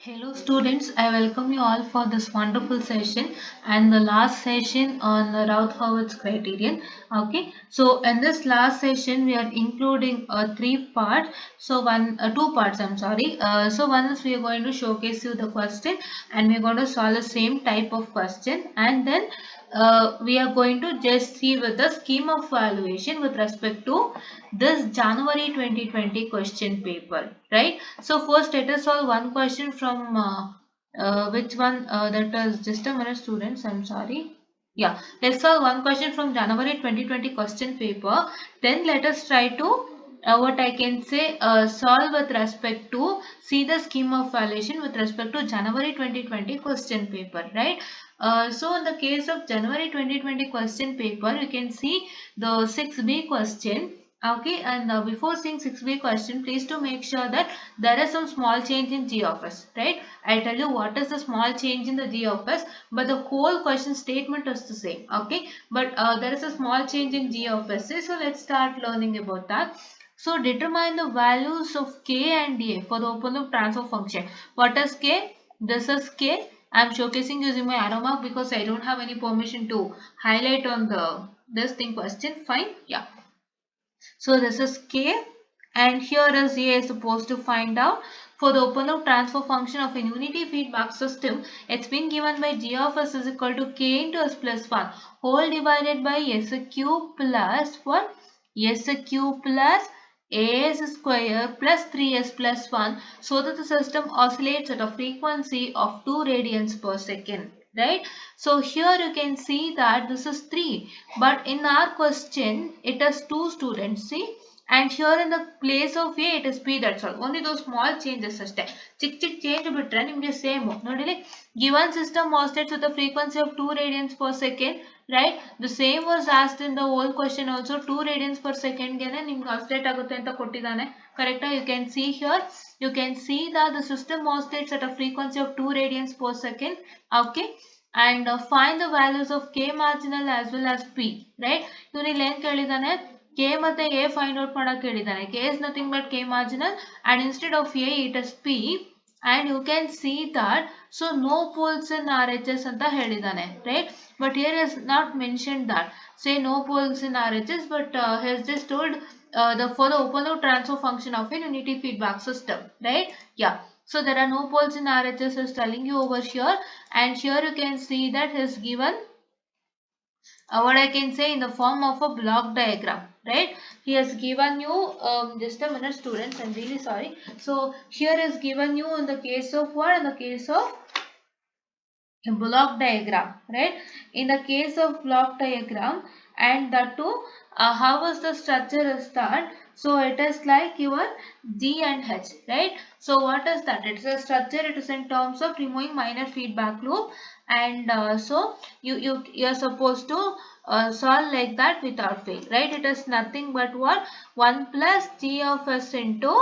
Hello students, I welcome you all for this wonderful session and the last session on the Routh-Hurwitz criterion. Okay, so in this last session we are including three parts. So two parts. I'm sorry. So one is we are going to showcase you the question and we are going to solve the same type of question, and then we are going to just see with the scheme of evaluation with respect to this January 2020 question paper, right? So first let us solve one question from which one that is just a minute students, I'm sorry. Yeah, let's solve one question from January 2020 question paper. Then let us try to what I can say solve with respect to see the scheme of evaluation with respect to January 2020 question paper, right? So in the case of January 2020 question paper, you can see the 6B question. Okay, and before seeing 6B question, please to make sure that there is some small change in G of S, right? I'll tell you what is the small change in the G of S, but the whole question statement is the same, okay? But there is a small change in G of S, so let's start learning about that. So determine the values of K and A for the open loop transfer function. What is K? This is K. I am showcasing using my arrow mark because I don't have any permission to highlight on the this thing question. Fine, yeah. So this is K, and here is A is supposed to find out for the open loop transfer function of a unity feedback system. It's been given by G of S is equal to K into S plus 1 whole divided by S cube plus what? S cube plus as square plus 3s plus 1, so that the system oscillates at a frequency of 2 radians per second, right? So here you can see that this is 3, but in our question it is 2 students, see, and here in the place of A it is P, that's all. Only those small changes ಅಷ್ಟೇ. ಚಿಕ್ಕ change ಬಿಟ್ರೆ ನಿಮಗೆ same ನೋಡಿಲಿ. Given system oscillates with a frequency of 2 radians per second, right? The same was asked in the whole question also. 2 radians per second ಗೆನೆ ನಿಮ್ಗೆ oscillate ಆಗುತ್ತೆ ಅಂತ ಕೊಟ್ಟಿದ್ದಾನೆ. Correct? You can see here. You can see that the system oscillates at a frequency of 2 radians per second. Okay. And find the values of K marginal as well as P, right? ಇವನು ಇಲ್ಲಿ ಏನು ಕೇಳಿದಾನೆ? K ಮತ್ತೆ A find out ಮಾಡಕ್ಕೆ ಹೇಳಿದಾನೆ. K is nothing but K marginal, and instead of A it is P, and you can see that so no poles in RHS anta helidane, right? But here is not mentioned that say no poles in RHS, but he has just told for the open loop transfer function of a unity feedback system, right? Yeah, so there are no poles in RHS is telling you over here, and here you can see that is given what I can say in the form of a block diagram, right? He has given you just a minute students, I'm really sorry. So here is given you in the case of what? In the case of a block diagram, right? In the case of block diagram, and that too, how is the structure is that? So it is like your G and H, right? So what is that? It's a structure. It is in terms of removing minor feedback loop, and so you're supposed to solve like that without fail, right? It is nothing but what? 1 plus G of S into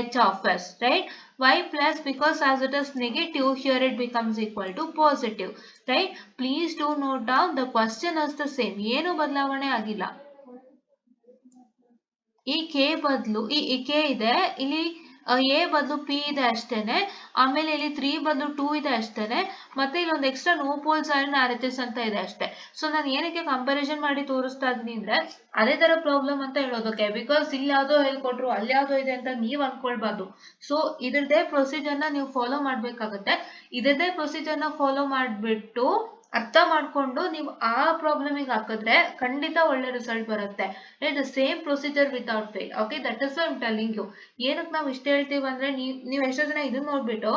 H of S, right? Why plus? Because as it is negative, here it becomes equal to positive, right? Please do note down the question is the same. ಏನು ಬದಲಾವಣೆ ಆಗಿಲ್ಲ. ಈ K ಬದಲು ಈ K ಇದೆ, ಇಲ್ಲಿ A ಬದಲು P ಇದೆ ಅಷ್ಟೇನೆ, ಆಮೇಲೆ ಇಲ್ಲಿ 3 ಬದಲು 2 ಇದೆ ಅಷ್ಟೇನೆ, ಮತ್ತೆ ಇಲ್ಲೊಂದು extra no poles and R H S ಅಂತ ಇದೆ ಅಷ್ಟೇ. ಸೊ ನಾನು ಏನಕ್ಕೆ ಕಂಪ್ಯಾರಿಸನ್ ಮಾಡಿ ತೋರಿಸ್ತಾ ಇದೀನಿ ಅಂದ್ರೆ ಅದೇ ತರ ಪ್ರಾಬ್ಲಮ್ ಅಂತ ಹೇಳೋದಕ್ಕೆ, ಬಿಕಾಸ್ ಇಲ್ಲಿ ಯಾವ್ದೋ ಹೇಳ್ಕೊಟ್ರು ಅಲ್ಲಿ ಯಾವ್ದೋ ಇದೆ ಅಂತ ನೀವ್ ಅನ್ಕೊಳ್ಬಾರ್ದು. ಸೊ ಇದ್ರದೇ ಪ್ರೊಸೀಜರ್ ನ ನೀವು ಫಾಲೋ ಮಾಡ್ಬೇಕಾಗತ್ತೆ. ಇದ್ರದೇ ಪ್ರೊಸೀಜರ್ ನ ಫಾಲೋ ಮಾಡ್ಬಿಟ್ಟು ಅರ್ಥ ಮಾಡ್ಕೊಂಡು ನೀವು ಆ ಪ್ರಾಬ್ಲಮಿಗೆ ಹಾಕಿದ್ರೆ ಖಂಡಿತ ಒಳ್ಳೆ ರಿಸಲ್ಟ್ ಬರುತ್ತೆ. The same procedure without fail. Okay, that is I am telling you. ಏನಕ್ಕೆ ನಾವು ಇಷ್ಟ ಹೇಳ್ತೀವಿ ಅಂದ್ರೆ ನೀವು ಎಷ್ಟೋ ಜನ ಇದನ್ನ ನೋಡ್ಬಿಟ್ಟು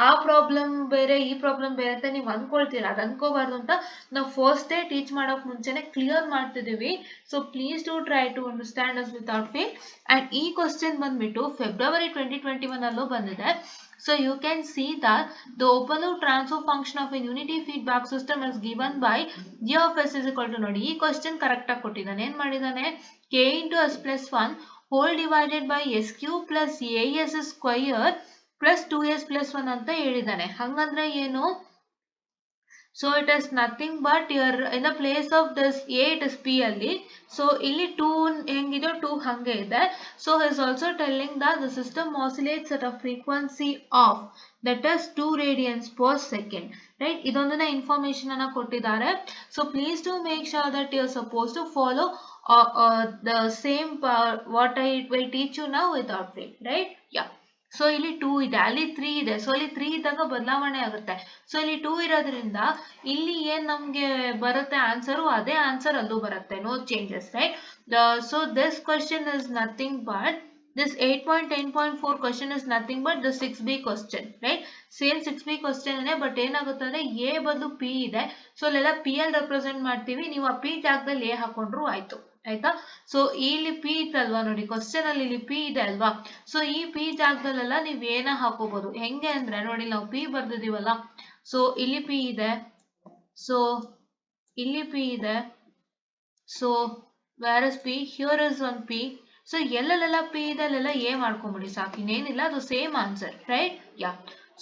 ಆ ಪ್ರಾಬ್ಲಮ್ ಬೇರೆ ಈ ಪ್ರಾಬ್ಲಮ್ ಬೇರೆ ಅಂತ ನೀವು ಅನ್ಕೊಳ್ತೀರಾ. ಅದು ಅನ್ಕೋಬಾರ್ದು ಅಂತ ನಾವು ಫಸ್ಟ್ ಡೇ ಟೀಚ್ ಮಾಡೋಕ್ ಮುಂಚೆನೆ ಕ್ಲಿಯರ್ ಮಾಡ್ತಿದೀವಿ. So please to try to understand us without fail. And ಈ ಕ್ವಶನ್ ಬಂದ್ಬಿಟ್ಟು ಫೆಬ್ರವರಿ 2021 ಅಲ್ಲೂ ಬಂದಿದೆ. So you can see that the open loop transfer function of a unity feedback system is given by G of S is equal to ನೋಡಿ ಈ question correct ಆಗಿ ಕೊಟ್ಟಿದ್ದಾನೆ. ಏನ್ ಮಾಡಿದಾನೆ? K into S plus 1 whole divided by S cube plus AS square plus 2S plus 1 ಅಂತ ಹೇಳಿದಾನೆ. ಹಂಗಂದ್ರೆ ಏನು? So it is nothing but your in the place of this A it is P ಅಲ್ಲಿ. So ಇಲ್ಲಿ 2 ಹೆಂಗಿದೆ 2 ಹಂಗೆ ಇದೆ. So he is also telling that the system oscillates at a frequency of that is 2 radians per second. Right? ಇದೊಂದನ್ನ information ಅನ್ನ ಕೊಟ್ಟಿದ್ದಾರೆ. So please do make sure that you are supposed to follow the same what I will teach you now without fail. Right? Yeah. So ಇಲ್ಲಿ 2 ಇದೆ, ಅಲ್ಲಿ 3 ಇದೆ. So ಇಲ್ಲಿ 3 ಇದ್ದಾಗ ಬದಲಾವಣೆ ಆಗುತ್ತೆ. ಸೊ ಇಲ್ಲಿ 2 ಇರೋದ್ರಿಂದ ಇಲ್ಲಿ ಏನ್ ನಮ್ಗೆ ಬರುತ್ತೆ ಆನ್ಸರು ಅದೇ ಆನ್ಸರ್ ಅಲ್ಲೂ ಬರುತ್ತೆ. No changes, right? So this question is nothing but this 8.10.4 question is nothing but the 6b question, right? Same 6b question ಇದೆ, ಬಟ್ ಏನಾಗುತ್ತೆ ಅಂದ್ರೆ a ಬದಲು p ಇದೆ. ಸೊ ಅಲ್ಲೆಲ್ಲ p ಅಲ್ಲಿ ರೆಪ್ರೆಸೆಂಟ್ ಮಾಡ್ತೀವಿ, ನೀವು ಆ p ಜಾಗದಲ್ಲಿ a ಹಾಕೊಂಡ್ರು ಆಯ್ತು, ಆಯ್ತಾ? ಸೊ ಇಲ್ಲಿ p ಇತ್ತಲ್ವಾ ನೋಡಿ, ಕ್ವಶನ್ ಅಲ್ಲಿ ಇಲ್ಲಿ p ಇದೆ ಅಲ್ವಾ? ಸೊ ಈ p ಜಾಗದಲ್ಲೆಲ್ಲ ನೀವ್ ಏನ ಹಾಕೋಬಹುದು. ಹೆಂಗೆ ಅಂದ್ರೆ ನೋಡಿ, ನಾವು p ಬರ್ದಿದೀವಲ್ಲ, ಸೊ ಇಲ್ಲಿ p ಇದೆ, ಸೊ ಇಲ್ಲಿ p ಇದೆ, so where is p? Here is one p. So ಎಲ್ಲೆಲ್ಲ p ಇದೆ ಅಲ್ಲೆಲ್ಲ a ಮಾಡ್ಕೊಂಬಿಡಿ ಸಾಕು, ಇನ್ನೇನಿಲ್ಲ, ಅದು same answer, right? Yeah.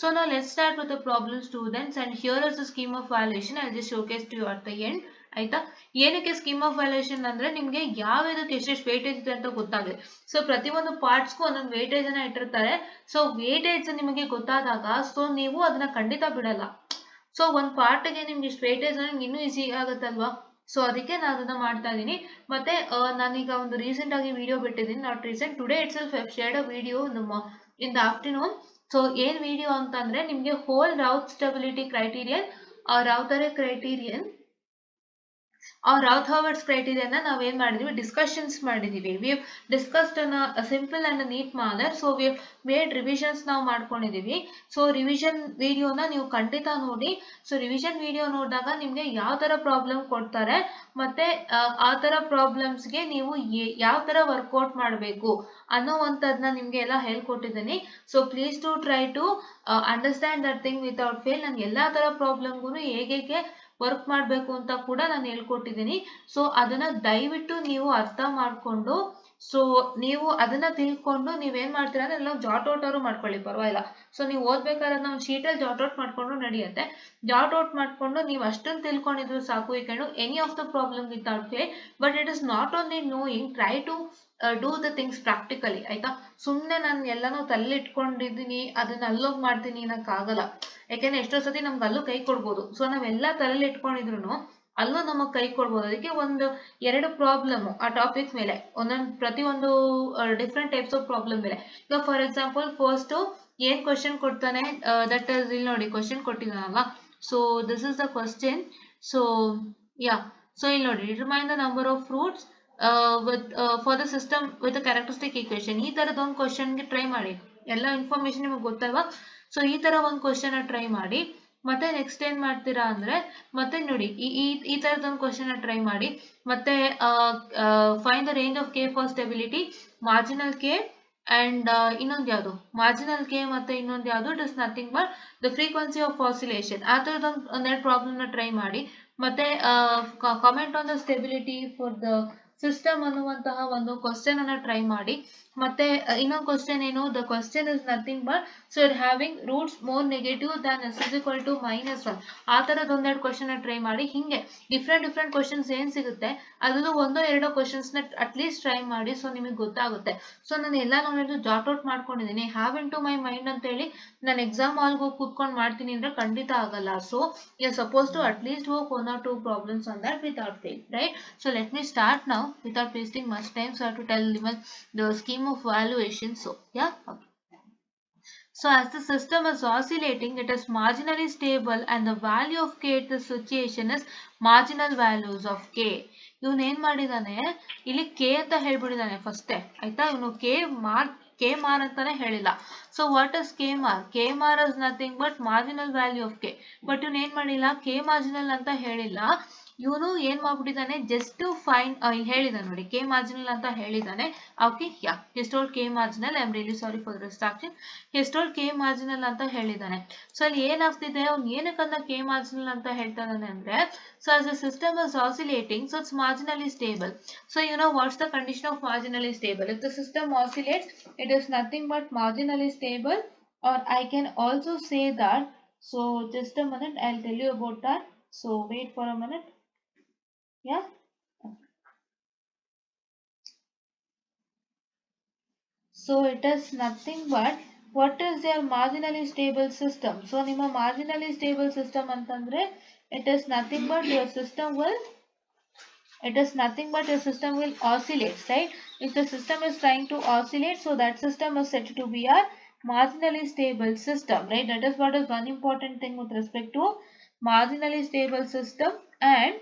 So now let's start with the problem, students, and here is the scheme of valuation. I'll just showcase to you at the end. ಆಯ್ತಾ? ಏನಕ್ಕೆ scheme of valuation ಅಂದ್ರೆ ನಿಮ್ಗೆ ಯಾವ ಇದಕ್ಕೆ ಎಷ್ಟೆಷ್ಟು ವೇಟೇಜ್ ಇದೆ ಅಂತ ಗೊತ್ತಾಗಲಿ. ಸೊ ಪ್ರತಿಯೊಂದು ಪಾರ್ಟ್ಸ್ಗೂ ಒಂದೊಂದು ವೇಟೇಜ್ ಅನ್ನ ಇಟ್ಟಿರ್ತಾರೆ. ಸೊ ವೇಟೇಜ್ ನಿಮಗೆ ಗೊತ್ತಾದಾಗ ಸೊ ನೀವು ಅದನ್ನ ಖಂಡಿತ ಬಿಡಲ್ಲ. ಸೊ ಒಂದು ಪಾರ್ಟ್ಗೆ ನಿಮ್ಗೆ ಇಷ್ಟು ವೇಟೇಜ್ ನಿಮ್ಗೆ ಇನ್ನೂ ಈಸಿ ಆಗುತ್ತಲ್ವಾ? ಸೊ ಅದಕ್ಕೆ ನಾನು ಅದನ್ನ ಮಾಡ್ತಾ ಇದ್ದೀನಿ. ಮತ್ತೆ ನಾನೀಗ ಒಂದು ರೀಸೆಂಟ್ ಆಗಿ ವಿಡಿಯೋ ಬಿಟ್ಟಿದ್ದೀನಿ, not recent, today itself I shared a video in the afternoon. So ಏನ್ ವಿಡಿಯೋ ಅಂತಂದ್ರೆ ನಿಮ್ಗೆ ಹೋಲ್ ರೌತ್ ಸ್ಟೆಬಿಲಿಟಿ ಕ್ರೈಟೀರಿಯನ್, ರೌತರೆ ಕ್ರೈಟೀರಿಯನ್ Rauth-Hurwitz criterion ನಾವು ಏನ್ ಮಾಡಿದೀವಿ, ಡಿಸ್ಕಷನ್ಸ್ ಮಾಡಿದೀವಿ. We have discussed in a simple and a neat manner. So we have made revisions ನಾವು ಮಾಡ್ಕೊಂಡಿದೀವಿ. So revision ವಿಡಿಯೋನ ನೀವು ಖಂಡಿತ ನೋಡಿ. ಸೊ ರಿವಿಷನ್ ವಿಡಿಯೋ ನೋಡಿದಾಗ ನಿಮ್ಗೆ ಯಾವ ತರ ಪ್ರಾಬ್ಲಮ್ ಕೊಡ್ತಾರೆ, ಮತ್ತೆ ಆ ತರ ಪ್ರಾಬ್ಲಮ್ಸ್ಗೆ ನೀವು ಯಾವ ತರ ವರ್ಕೌಟ್ ಮಾಡಬೇಕು ಅನ್ನೋವಂಥದ್ದನ್ನ ನಿಮ್ಗೆ ಎಲ್ಲ ಹೇಳ್ಕೊಟ್ಟಿದ್ದೀನಿ. So please to try to understand that thing without fail. ನಾನು ಎಲ್ಲಾ ತರ ಪ್ರಾಬ್ಲಮ್ಗೂ ಹೇಗೆ ವರ್ಕ್ ಮಾಡಬೇಕು ಅಂತ ಕೂಡ ನಾನು ಹೇಳ್ಕೊಟ್ಟಿದ್ದೀನಿ. ಸೊ ಅದನ್ನ ದಯವಿಟ್ಟು ನೀವು ಅರ್ಥ ಮಾಡ್ಕೊಂಡು, ಸೊ ನೀವು ಅದನ್ನ ತಿಳ್ಕೊಂಡು ನೀವೇನ್ ಮಾಡ್ತೀರಾ ಅಂದ್ರೆ ಎಲ್ಲ ಜಾಟ್ ಔಟ್ ಅವರು ಮಾಡ್ಕೊಳ್ಳಿ, ಪರವಾಗಿಲ್ಲ. ಸೊ ನೀವು ಓದ್ಬೇಕಾದ್ರೆ ಒಂದು ಶೀಟಲ್ಲಿ ಜಾಟ್ ಔಟ್ ಮಾಡ್ಕೊಂಡು ನಡೆಯುತ್ತೆ. ಜಾಟ್ ಔಟ್ ಮಾಡ್ಕೊಂಡು ನೀವು ಅಷ್ಟೊಂದು ತಿಳ್ಕೊಂಡಿದ್ರು ಸಾಕು. You can do any of the problem without fail. But it is not only knowing, try to do the things practically, ಆಯ್ತಾ? ಸುಮ್ಮನೆ ನಾನು ಎಲ್ಲನೂ ತಲೆ ಇಟ್ಕೊಂಡಿದ್ದೀನಿ, ಅದನ್ನ ಅಲ್ಲೋಗಿ ಮಾಡ್ತೀನಿ ಅನ್ನಕ್ಕಾಗಲ್ಲ. ಯಾಕೆಂದ್ರೆ ಎಷ್ಟೋ ಸತಿ ನಮ್ಗೆ ಅಲ್ಲೂ ಕೈ ಕೊಡ್ಬೋದು. ಸೊ ನಾವೆಲ್ಲ ತಲೆಯಲ್ಲಿ ಇಟ್ಕೊಂಡಿದ್ರು ಅಲ್ಲೂ ನಮಗ್ ಕೈ ಕೊಡ್ಬೋದು. ಅದಕ್ಕೆ ಒಂದು 2 ಪ್ರಾಬ್ಲಮ್ ಆ ಟಾಪಿಕ್ ಮೇಲೆ, ಪ್ರತಿಯೊಂದು ಡಿಫ್ರೆಂಟ್ ಟೈಪ್ಸ್ ಆಫ್ ಪ್ರಾಬ್ಲಮ್ ಮೇಲೆ. ಈಗ ಫಾರ್ ಎಕ್ಸಾಂಪಲ್ ಫಸ್ಟ್ ಏನ್ ಕ್ವಶನ್ ಕೊಡ್ತಾನೆ, ದಟ್ ಇಸ್ ಇಲ್ಲಿ ನೋಡಿ ಕ್ವಶನ್ ಕೊಟ್ಟಿದ್ದಾನಲ್ಲ. So this is the question. So yeah, so ಇಲ್ಲಿ ನೋಡಿ, determine the number of roots for the system with characteristic equation. ಈ ತರದ ಒಂದು ಕ್ವಶನ್ಗೆ ಟ್ರೈ ಮಾಡಿ. ಎಲ್ಲ ಇನ್ಫಾರ್ಮೇಶನ್ ನಿಮಗೆ ಗೊತ್ತಲ್ವಾ? ಸೊ ಈ ತರ ಒಂದು ಕ್ವಶನ್ ಟ್ರೈ ಮಾಡಿ. ಮತ್ತೆ ನೆಕ್ಸ್ಟ್ ಏನ್ ಮಾಡ್ತೀರಾ ಅಂದ್ರೆ, ಮತ್ತೆ ನೋಡಿ ಈ ತರದ ಒಂದು ಕ್ವಶನ್ ಟ್ರೈ ಮಾಡಿ. ಮತ್ತೆ find the range of k for stability, marginal K and ಇನ್ನೊಂದು ಯಾವುದು, ಮಾರ್ಜಿನಲ್ ಕೆ ಮತ್ತೆ ಇನ್ನೊಂದು ಯಾವುದು, it is nothing but the frequency of oscillation. ಆ ತರದ ಒಂದೆರಡು ಪ್ರಾಬ್ಲಮ್ ನ ಟ್ರೈ ಮಾಡಿ. ಮತ್ತೆ comment on the stability for the system ಅನ್ನುವಂತಹ ಒಂದು ಕ್ವಶನ್ ಅನ್ನ ಟ್ರೈ ಮಾಡಿ. ಮತ್ತೆ ಇನ್ನೊಂದು ಕ್ವಶನ್ ಏನು, the question is nothing but so it having roots more negative than S is equal to -1. ಆ ತರದ ಒಂದೆರಡು ಕ್ವಶನ್ ಟ್ರೈ ಮಾಡಿ. ಹಿಂಗೆ ಡಿಫ್ರೆಂಟ್ ಕ್ವಶನ್ಸ್ ಏನ್ ಸಿಗುತ್ತೆ ಅದ್ರದ್ದು ಒಂದೋ ಎರಡೋ ಕ್ವಶನ್ಸ್ ನ ಅಟ್ಲೀಸ್ಟ್ ಟ್ರೈ ಮಾಡಿ. ಸೊ ನಿಮಗೆ ಗೊತ್ತಾಗುತ್ತೆ. ಸೊ ನಾನು ಎಲ್ಲ ನೋಡಿದ್ದು ಜಾಟ್ ಔಟ್ ಮಾಡ್ಕೊಂಡಿದ್ದೀನಿ, have in to my mind ಅಂತ ಹೇಳಿ ನಾನು ಎಕ್ಸಾಮ್ ಹಾಲ್ಗೆ ಹೋಗಿ ಕೂತ್ಕೊಂಡು ಮಾಡ್ತೀನಿ ಅಂದ್ರೆ ಖಂಡಿತ ಆಗಲ್ಲ. So you are suppose to at least work 1 or 2 problems on that without fail, right? So let me start now without wasting much time. So I have to tell even the scheme of valuation. So yeah, okay. So as the system is oscillating, it is marginally stable and the value of k at the situation is marginal values of k. ಇವನು ಏನ್ ಮಾಡಿದಾನೆ ಇಲ್ಲಿ k ಅಂತ ಹೇಳ್ಬಿಟ್ಟಿದ್ದಾನೆ first, ಆಯ್ತಾ? ಇವನು k mar ಅಂತಾನೆ ಹೇಳಿಲ್ಲ. So what is k mar? k mar is nothing but marginal value of k. But ಇವನು ಏನ್ ಮಾಡಿಲ್ಲ, k ಮಾರ್ಜಿನಲ್ ಅಂತ ಹೇಳಿಲ್ಲ. ಇವನು ಏನ್ ಮಾಡ್ಬಿಟ್ಟಿದ್ದಾನೆ, ಜಸ್ಟ್ ಫೈಂಡ್ ಹೇಳಿದಾನೆ ನೋಡಿ, ಕೆ ಮಾರ್ಜಿನಲ್ ಅಂತ ಹೇಳಿದಾನೆ. Okay, yeah, his told K marginal. I am really sorry for the distraction. His told K marginal ಅಂತ ಹೇಳಿದಾನೆ. ಸೊ ಅಲ್ಲಿ ಏನಾಗ್ತಿದೆ, ಅವ್ನು ಏನಕ್ಕಂತ ಕೆ ಮಾರ್ಜಿನಲ್ ಅಂತ ಹೇಳ್ತಾ ಇದ್ದಾನೆ ಅಂದ್ರೆ, so as the system is oscillating, so it's marginally stable. So you know what's the condition of marginally stable? If the system oscillates, it is nothing but marginally stable, or I can also say that, so just a minute, I'll tell you about that. So wait for a minute. Yeah. So it is nothing but what is their marginally stable system. So ನಿಮ್ಮ marginally stable system ಅಂತಂದ್ರೆ it is nothing but your system will oscillate, right? If the system is trying to oscillate, so that system is said to be a marginally stable system, right? That is what is one important thing with respect to marginally stable system. And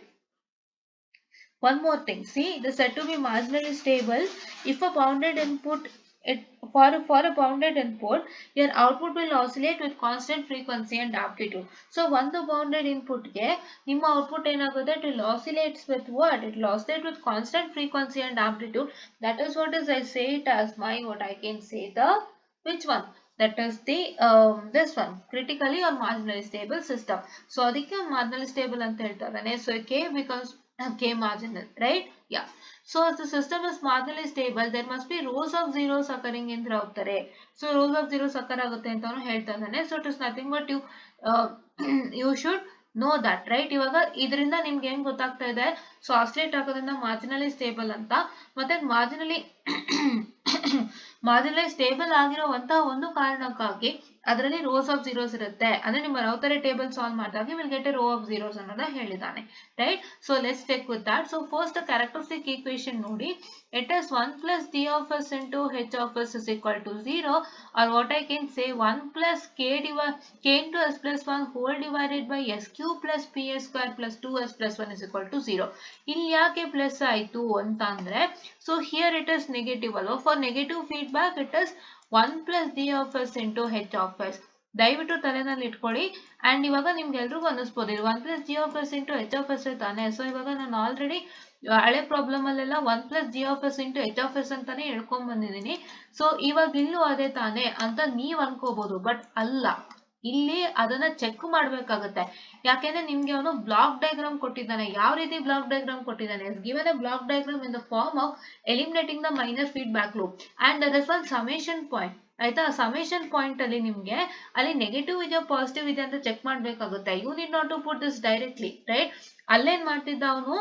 one more thing, see, it is said to be marginally stable if a bounded input it for a bounded input, your output will oscillate with constant frequency and amplitude. So ಒಂದು bounded input ಗೆ ನಿಮ್ಮ output ಏನಾಗುತ್ತೆ, it will oscillates with what? It will oscillate with constant frequency and amplitude. That is what is I say it as my what I can say the which one? That is the this one critically or marginally stable system. So ಅದಕ್ಕೆ marginally stable ಅಂತ ಹೇಳ್ತಾರೆ. So K becomes K marginal, right? Yeah. So as the system is marginally stable, there must be rows of zeros occurring in throughout the array. So rows of zeros occur ಆಗುತ್ತೆ ಅಂತಾನು ಹೇಳ್ತಾ ಇದ್ದಾನೆ. So it is nothing but you uh, you should know that, right? ಇವಾಗ ಇದರಿಂದ ನಿಮ್ಗೆ ಏನ್ ಗೊತ್ತಾಗ್ತಾ ಇದೆ, ಸೊ ಆಸ್ಲೇಟ್ ಆಗೋದ್ರಿಂದ ಮಾರ್ಜಿನಲಿ ಸ್ಟೇಬಲ್ ಅಂತ, ಮತ್ತೆ ಮಾರ್ಜಿನಲಿ ಸ್ಟೇಬಲ್ ಆಗಿರುವಂತಹ ಒಂದು ಕಾರಣಕ್ಕಾಗಿ ಅದರಲ್ಲಿ ರೋಸ್ ಆಫ್ ಜೀರೋಸ್ ಇರುತ್ತೆ. ಅಂದ್ರೆ ನಿಮ್ಮ ರೌತರೆ ಟೇಬಲ್ ಸಾಲ್ವ್ ಮಾಡಿದಾಗ will get a row of zeros ಅನ್ನೋದ ಹೇಳಿದ್ದಾನೆ, right? So let's check with that. So first characteristic equation ನೋಡಿ, it is 1 plus d of s into h of s is equal to 0, or what I can say 1 plus k into s plus 1 whole divided by s cube plus ps square plus 2s plus 1 is equal to 0. ಇಲ್ಲಿ ಯಾಕೆ plus ಆಯ್ತು ಅಂತ ಅಂದ್ರೆ, so here it is negative ಅಲ್ವಾ, for negative feedback it is 1 plus d of s into h of s. ದಯವಿಟ್ಟು ತಲೆನಲ್ಲಿ ಇಟ್ಕೊಳ್ಳಿ. And ಇವಾಗ ನಿಮ್ಗೆ ಎಲ್ರಿಗೂ ಅನ್ನಿಸ್ಬೋದು ಇದು 1 plus g of s into h of s ತಾನೆ. ಸೊ ಇವಾಗ ನಾನು ಆಲ್ರೆಡಿ ಹಳೆ ಪ್ರಾಬ್ಲಮ್ ಅಲ್ಲೆಲ್ಲ 1 plus g of s into h of s ಅಂತಾನೆ ಹೇಳ್ಕೊಂಡ್ ಬಂದಿದ್ದೀನಿ. ಸೊ ಇವಾಗ ಇಲ್ಲೂ ಅದೇ ತಾನೆ ಅಂತ ನೀವ್ ಅನ್ಕೋಬಹುದು, ಬಟ್ ಅಲ್ಲ. ಇಲ್ಲಿ ಅದನ್ನ ಚೆಕ್ ಮಾಡ್ಬೇಕಾಗುತ್ತೆ. ಯಾಕೆಂದ್ರೆ ನಿಮ್ಗೆ ಅವನು ಬ್ಲಾಕ್ ಡಯಾಗ್ರಾಮ್ ಕೊಟ್ಟಿದ್ದಾನೆ. ಯಾವ ರೀತಿ ಬ್ಲಾಕ್ ಡಯಾಗ್ರಾಮ್ ಕೊಟ್ಟಿದ್ದಾನೆ? Given a block diagram in the form of eliminating the minor feedback loop and that is one summation point. ಆಯ್ತಾ? ಸಮೇಷನ್ ಪಾಯಿಂಟ್ ಅಲ್ಲಿ ನಿಮ್ಗೆ ಅಲ್ಲಿ ನೆಗೆಟಿವ್ ಇದೆ ಪಾಸಿಟಿವ್ ಇದೆ ಅಂತ ಚೆಕ್ ಮಾಡ್ಬೇಕಾಗುತ್ತೆ. You need not to put this directly, right? ಅಲ್ಲೇನ್ ಮಾಡ್ತಿದ್ದ ಅವನು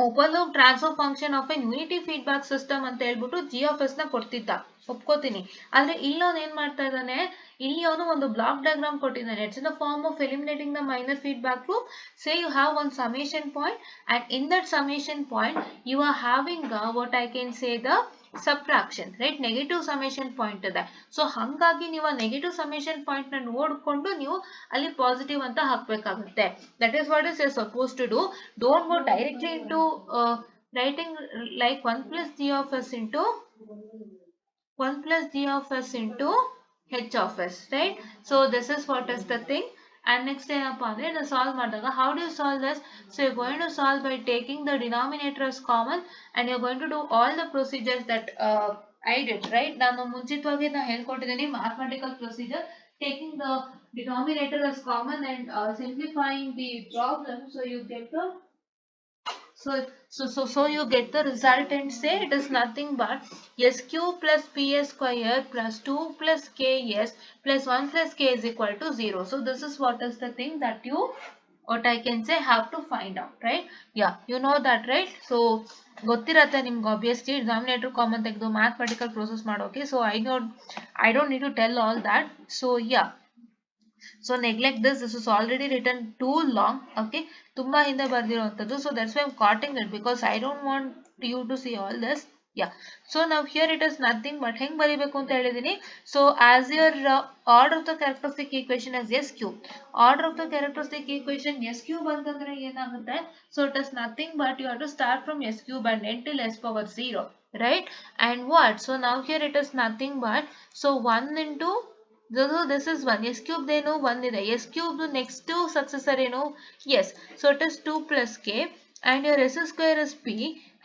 open loop transfer function of an unity feedback system ಅಂತ ಹೇಳ್ಬಿಟ್ಟು ಜಿ ಆಫ್ ಎಸ್ ನ ಕೊಡ್ತಿದ್ದ, ಒಪ್ಕೋತೀನಿ. ಆದ್ರೆ ಇಲ್ಲವನು ಏನ್ ಮಾಡ್ತಾ ಇದ್ದಾನೆ, ಇಲ್ಲಿ ಅವನು ಒಂದು ಬ್ಲಾಕ್ ಡಯಾಗ್ರಾಮ್ ಕೊಟ್ಟಿದ್ದಾನೆ. It's in the form of eliminating the minor feedback loop. Say you have one summation point and in that summation point you are having what I can say the subtraction, right? Negative summation point ಇದೆ. So ಹಂಗಾಗಿ ನೀವು ಆ negative summation point ನ ನೋಡ್ಕೊಂಡು ನೀವು ಅಲ್ಲಿ positive ಅಂತ ಹಾಕ್ಬೇಕಾಗುತ್ತೆ. That is what is you suppose to do. Don't go directly into writing like 1 plus g of s into 1 plus g of s into h of s, right? So this is what is the thing. And next ಏನಪ್ಪಾ ಅಂದ್ರೆ ಇದನ್ನ solve ಮಾಡಿದಾಗ how do you solve this? So you're going to solve by taking the denominator as common and you're going to do all the procedures that I did, right? ನಾನು ಮುಂಚಿತವಾಗಿ ನಾನು ಹೇಳ್ಕೊಟ್ಟಿದ್ದೀನಿ mathematical procedure, taking the denominator as common and simplifying the problem, so you get the So you get the result and say it is nothing but s cube plus ps square plus 2 plus ks plus 1 plus k is equal to 0. So this is what is the thing that you, what I can say, have to find out, right? Yeah, you know that, right? So ಗೊತ್ತಿರತ್ತೆ ನಿಮ್ಗೆ obviously denominator common ತೆಗೆದು mathematical process ಮಾಡೋಕೆ. So I don't need to tell all that. So yeah, so neglect this is already written too long, okay? ತುಂಬಾ ಹಿಂದೆ ಬರ್ದಿರುವಂತದ್ದು. So that's why I'm cutting it because I don't want you to see all this. Yeah, so now here it is nothing but ಹೆಂಗ್ ಬರಿಬೇಕು ಅಂತ ಹೇಳಿದೀನಿ. So as your order of the characteristic equation is s cube, order of the characteristic equation s cube ಅಂತಂದ್ರೆ ಏನಾಗುತ್ತೆ? So it is nothing but you have to start from s cube and end till s power 0, right? And what? So now here it is nothing but, so 1 into this is 1, s cube ಏನು 1 ಇದೆ, s cube next to successor ಏನು, yes, so it is 2 plus k and your s square is p,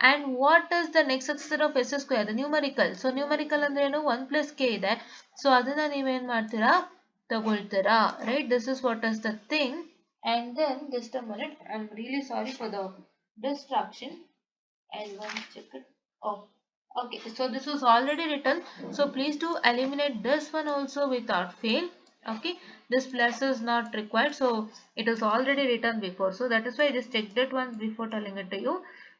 and what is the next successor of s square? The numerical. So numerical ಅಂದ್ರೆ ಏನು 1 plus k ಇದೆ, so ಅದನ್ನ ನೀವೇನ್ ಮಾಡ್ತೀರಾ, ತಗೊಳ್ತೀರಾ, right? This is what is the thing. And then just a minute, I'm really sorry for the distraction. I'll once check it. Oh, okay, so this was already written, so please do eliminate this one also without fail. Okay, this plus is not required, so it is already written before, so that is why I just checked it once before telling it to you.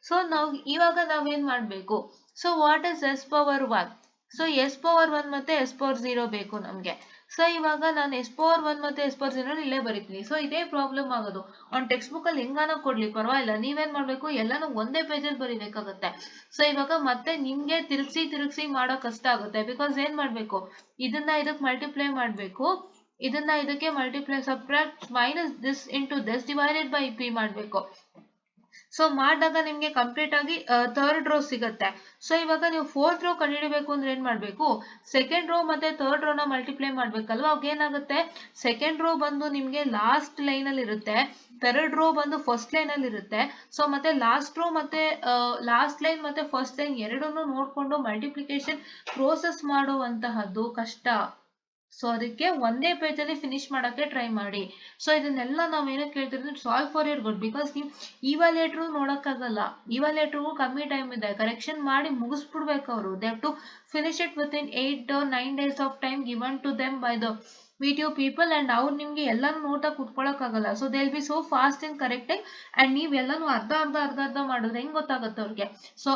So now ಇವಾಗ ನಾವೇನ್ ಮಾಡಬೇಕು, so what is s power 1, so s power 1 ಮತ್ತೆ s power 0 ಬೇಕು ನಮಗೆ. So ಇವಾಗ ನಾನು s power 1 ಮತ್ತೆ s power 0 ಇಲ್ಲೇ ಬರೀತೀನಿ. ಸೊ ಇದೇ ಪ್ರಾಬ್ಲಮ್ ಆಗೋದು, ಅವ್ನು ಟೆಕ್ಸ್ಟ್ ಬುಕ್ ಅಲ್ಲಿ ಹೆಂಗಾನ ಕೊಡ್ಲಿ ಪರವಾಗಿಲ್ಲ, ನೀವೇನ್ ಮಾಡ್ಬೇಕು ಎಲ್ಲಾನು ಒಂದೇ ಪೇಜ್ ಅಲ್ಲಿ ಬರೀಬೇಕಾಗುತ್ತೆ. ಸೊ ಇವಾಗ ಮತ್ತೆ ನಿಮ್ಗೆ ತಿರುಗಿಸಿ ಮಾಡೋ ಕಷ್ಟ ಆಗುತ್ತೆ, ಬಿಕಾಸ್ ಏನ್ ಮಾಡ್ಬೇಕು, ಇದನ್ನ ಇದಕ್ಕೆ ಮಲ್ಟಿಪ್ಲೈ ಮಾಡ್ಬೇಕು, ಇದನ್ನ ಇದಕ್ಕೆ multiply subtract minus this into this divided by P ಮಾಡಬೇಕು. ಸೊ ಮಾಡಿದಾಗ ನಿಮ್ಗೆ ಕಂಪ್ಲೀಟ್ ಆಗಿ ಥರ್ಡ್ ರೋ ಸಿಗುತ್ತೆ. ಸೊ ಇವಾಗ ನೀವು ಫೋರ್ತ್ ರೋ ಕಂಡುಹಿಡಬೇಕು ಅಂದ್ರೆ ಏನ್ ಮಾಡ್ಬೇಕು, ಸೆಕೆಂಡ್ ರೋ ಮತ್ತೆ ಥರ್ಡ್ ರೋನ ಮಲ್ಟಿಪ್ಲೈ ಮಾಡ್ಬೇಕಲ್ವಾ. ಅವಾಗ ಏನಾಗುತ್ತೆ, ಸೆಕೆಂಡ್ ರೋ ಬಂದು ನಿಮ್ಗೆ ಲಾಸ್ಟ್ ಲೈನ್ ಅಲ್ಲಿ ಇರುತ್ತೆ, ಥರ್ಡ್ ರೋ ಬಂದು ಫಸ್ಟ್ ಲೈನ್ ಅಲ್ಲಿ ಇರುತ್ತೆ. ಸೊ ಮತ್ತೆ ಲಾಸ್ಟ್ ರೋ ಮತ್ತೆ ಲಾಸ್ಟ್ ಲೈನ್ ಮತ್ತೆ ಫಸ್ಟ್ ಲೈನ್ ಎರಡನ್ನೂ ನೋಡ್ಕೊಂಡು ಮಲ್ಟಿಪ್ಲಿಕೇಶನ್ ಪ್ರೋಸೆಸ್ ಮಾಡುವಂತಹದ್ದು ಕಷ್ಟ. ಸೊ ಅದಕ್ಕೆ ಒಂದೇ ಪೇಜ್ ಅಲ್ಲಿ ಫಿನಿಶ್ ಮಾಡಕ್ಕೆ ಟ್ರೈ ಮಾಡಿ. ಸೊ ಇದನ್ನೆಲ್ಲ ನಾವ್ ಏನಕ್ಕೆ ಹೇಳ್ತಿರೋದು, solve for your good, because ನೀವು ಇವಾಲ್ಯೂಯೇಟರ್ ನೋಡಕ್ಕಾಗಲ್ಲ, ಇವಾಲ್ಯೂಯೇಟರ್ಗೂ ಕಮ್ಮಿ ಟೈಮ್ ಇದೆ, ಕರೆಕ್ಷನ್ ಮಾಡಿ ಮುಗಿಸ್ಬಿಡ್ಬೇಕು ಅವರು. They have to finish it within 8 or 9 days of time given to them by the video people, and ಅವ್ರು ನಿಮ್ಗೆ ಎಲ್ಲಾನು ನೋಟಾಗಿ ಕುತ್ಕೊಳಕ್ಕಾಗಲ್ಲ. So they will be so fast in correcting, and ನೀವ್ ಎಲ್ಲಾನು ಅರ್ಧ ಮಾಡಿದ್ರೆ ಹೆಂಗ್ ಗೊತ್ತಾಗುತ್ತೆ ಅವ್ರಿಗೆ. ಸೊ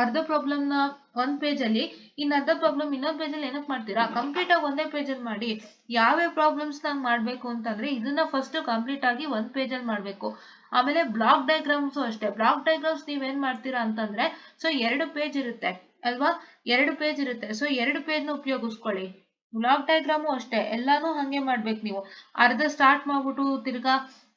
ಅರ್ಧ ಪ್ರಾಬ್ಲಮ್ ನ ಒಂದ್ ಪೇಜ್ ಅಲ್ಲಿ, ಇನ್ ಅರ್ಧ ಪ್ರಾಬ್ಲಮ್ ಇನ್ನೊಂದ್ ಪೇಜ್ ಅಲ್ಲಿ ಏನಕ್ಕೆ ಮಾಡ್ತೀರಾ, ಕಂಪ್ಲೀಟ್ ಆಗಿ ಒಂದೇ ಪೇಜ್ ಅಲ್ಲಿ ಮಾಡಿ. ಯಾವ್ಯಾವ ಪ್ರಾಬ್ಲಮ್ಸ್ ನಾವ್ ಮಾಡ್ಬೇಕು ಅಂತಂದ್ರೆ ಇದನ್ನ ಫಸ್ಟ್ ಕಂಪ್ಲೀಟ್ ಆಗಿ ಒಂದ್ ಪೇಜ್ ಅಲ್ಲಿ ಮಾಡ್ಬೇಕು. ಆಮೇಲೆ ಬ್ಲಾಕ್ ಡಯಾಗ್ರಾಮ್ಸ್ ಅಷ್ಟೇ, ಬ್ಲಾಕ್ ಡಯಾಗ್ರಾಮ್ಸ್ ನೀವೇನ್ ಮಾಡ್ತೀರಾ ಅಂತಂದ್ರೆ, ಸೊ 2 ಪೇಜ್ ಇರುತ್ತೆ ಅಲ್ವಾ, 2 ಪೇಜ್ ಇರುತ್ತೆ, ಸೊ 2 ಪೇಜ್ ನ ಉಪಯೋಗಿಸ್ಕೊಳ್ಳಿ. ಬ್ಲಾಕ್ ಡಯಾಗ್ರಾಮು ಅಷ್ಟೇ, ಎಲ್ಲಾನು ಹಂಗೆ ಮಾಡ್ಬೇಕು ನೀವು. ಅರ್ಧ ಸ್ಟಾರ್ಟ್ ಮಾಡ್ಬಿಟ್ಟು ತಿರ್ಗಾ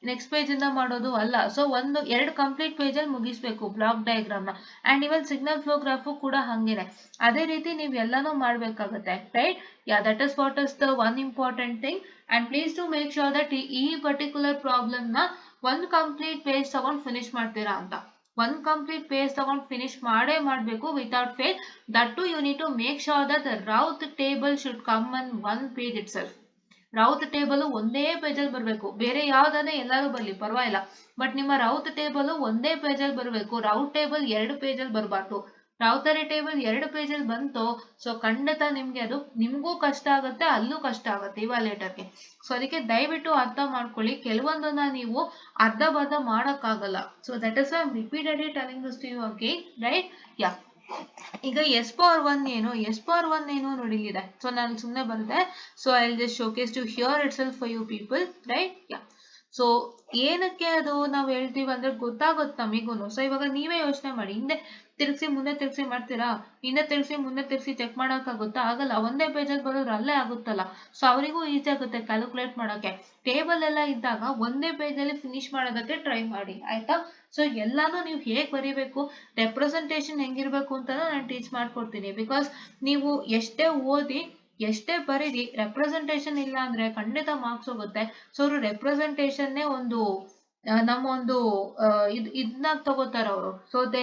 ನೆಕ್ಸ್ಟ್ ಪೇಜ್ ಇಂದ ಮಾಡೋದು ಅಲ್ಲ. ಸೊ 2 ಕಂಪ್ಲೀಟ್ ಪೇಜ್ ಅಲ್ಲಿ ಮುಗಿಸ್ಬೇಕು ಬ್ಲಾಕ್ ಡಯಾಗ್ರಾಮ್ ನ. And even signal flow graph ಕೂಡ ಹಂಗೇನೆ, ಅದೇ ರೀತಿ ನೀವು ಎಲ್ಲಾನು ಮಾಡ್ಬೇಕಾಗುತ್ತೆ, right. Yeah, that is what is the one important thing. And please to make sure that ಈ ಪರ್ಟಿಕ್ಯುಲರ್ ಪ್ರಾಬ್ಲಮ್ ನ ಒಂದು ಕಂಪ್ಲೀಟ್ ಪೇಜ್ ತಗೊಂಡು ಫಿನಿಶ್ ಮಾಡ್ತೀರಾ ಅಂತ. one complete page ತಗೊಂಡು ಫಿನಿಶ್ ಮಾಡೇ ಮಾಡಬೇಕು without fail. That too you need to make sure that the Routh table should come on one page itself. Routh table ಒಂದೇ page ಅಲ್ಲಿ ಬರಬೇಕು, ಬೇರೆ ಯಾವ್ದಾನೆ ಎಲ್ಲಾರು ಬರ್ಲಿ ಪರವಾಗಿಲ್ಲ, ಬಟ್ ನಿಮ್ಮ ರೌತ್ ಟೇಬಲ್ ಒಂದೇ ಪೇಜ್ ಅಲ್ಲಿ ಬರಬೇಕು. ರೌತ್ ಟೇಬಲ್ 2 ಪೇಜ್ ಅಲ್ಲಿ ಬರಬಾರ್ದು. ರೌತರಿ ಟೇಬಲ್ 2 ಪೇಜ್ ಅಲ್ಲಿ ಬಂತು, ಸೊ ಖಂಡಿತ ನಿಮ್ಗೆ ಅದು ನಿಮ್ಗೂ ಕಷ್ಟ ಆಗುತ್ತೆ, ಅಲ್ಲೂ ಕಷ್ಟ ಆಗುತ್ತೆ ಇವಾಲ್ಯೂಯೇಟರ್ಗೆ. ಸೊ ಅದಕ್ಕೆ ದಯವಿಟ್ಟು ಅರ್ಥ ಮಾಡ್ಕೊಳ್ಳಿ, ಕೆಲವೊಂದನ್ನ ನೀವು ಅರ್ಧ ಮಾಡಕ್ಕಾಗಲ್ಲ. So that is why I am repeatedly telling this to you again, right. Yeah, ಈಗ ಎಸ್ ಪವರ್ 1 ಏನು, ಎಸ್ ಪವರ್ 1 ಏನು ನೋಡಿಲಿದೆ. ಸೊ ನಾನು ಸುಮ್ಮನೆ ಬರುತ್ತೆ, so I will just showcase to here ಇಟ್ ಸೆಲ್ಫ್ for you people, right. Yeah, so ಏನಕ್ಕೆ ಅದು ನಾವು ಹೇಳ್ತೀವಿ ಅಂದ್ರೆ ಗೊತ್ತಾಗುತ್ತೆ ನಮಿಗೂನು. ಸೊ ಇವಾಗ ನೀವೇ ಯೋಚನೆ ಮಾಡಿ, ಹಿಂದೆ ತಿರ್ಗಿಸಿ ಮುಂದೆ ತಿರ್ಗಿಸಿ ಮಾಡ್ತೀರಾ, ಹಿಂದೆ ತಿರ್ಗಿಸಿ ಮುಂದೆ ತಿರ್ಗಿಸಿ ಚೆಕ್ ಮಾಡಕ್ಕಾಗುತ್ತಾ, ಆಗಲ್ಲ. ಒಂದೇ ಪೇಜಲ್ಲಿ ಬರೋದ್ರ ಅಲ್ಲೇ ಆಗುತ್ತಲ್ಲ. ಸೊ ಅವರಿಗೂ ಈಸಿ ಆಗುತ್ತೆ ಕ್ಯಾಲ್ಕುಲೇಟ್ ಮಾಡಕ್ಕೆ. ಟೇಬಲ್ ಎಲ್ಲ ಇದ್ದಾಗ ಒಂದೇ ಪೇಜ್ ಅಲ್ಲಿ ಫಿನಿಶ್ ಮಾಡೋದಕ್ಕೆ ಟ್ರೈ ಮಾಡಿ, ಆಯ್ತಾ. ಸೊ ಎಲ್ಲಾನು ನೀವು ಹೇಗ್ ಬರೀಬೇಕು, ರೆಪ್ರೆಸೆಂಟೇಷನ್ ಹೆಂಗಿರ್ಬೇಕು ಅಂತ ನಾನು ಟೀಚ್ ಮಾಡ್ಕೊಡ್ತೀನಿ. ಬಿಕಾಸ್ ನೀವು ಎಷ್ಟೇ ಓದಿ ಎಷ್ಟೇ ಬರೀರಿ, ರೆಪ್ರೆಸೆಂಟೇಷನ್ ಇಲ್ಲ ಅಂದ್ರೆ ಖಂಡಿತ ಮಾರ್ಕ್ಸ್ ಹೋಗುತ್ತೆ. ಸೊ ಅವರು ರೆಪ್ರೆಸೆಂಟೇಷನ್ನೇ ಒಂದು ನಮ್ಮ ಒಂದು ಇದನ್ನ ತಗೋತಾರ ಅವರು. So they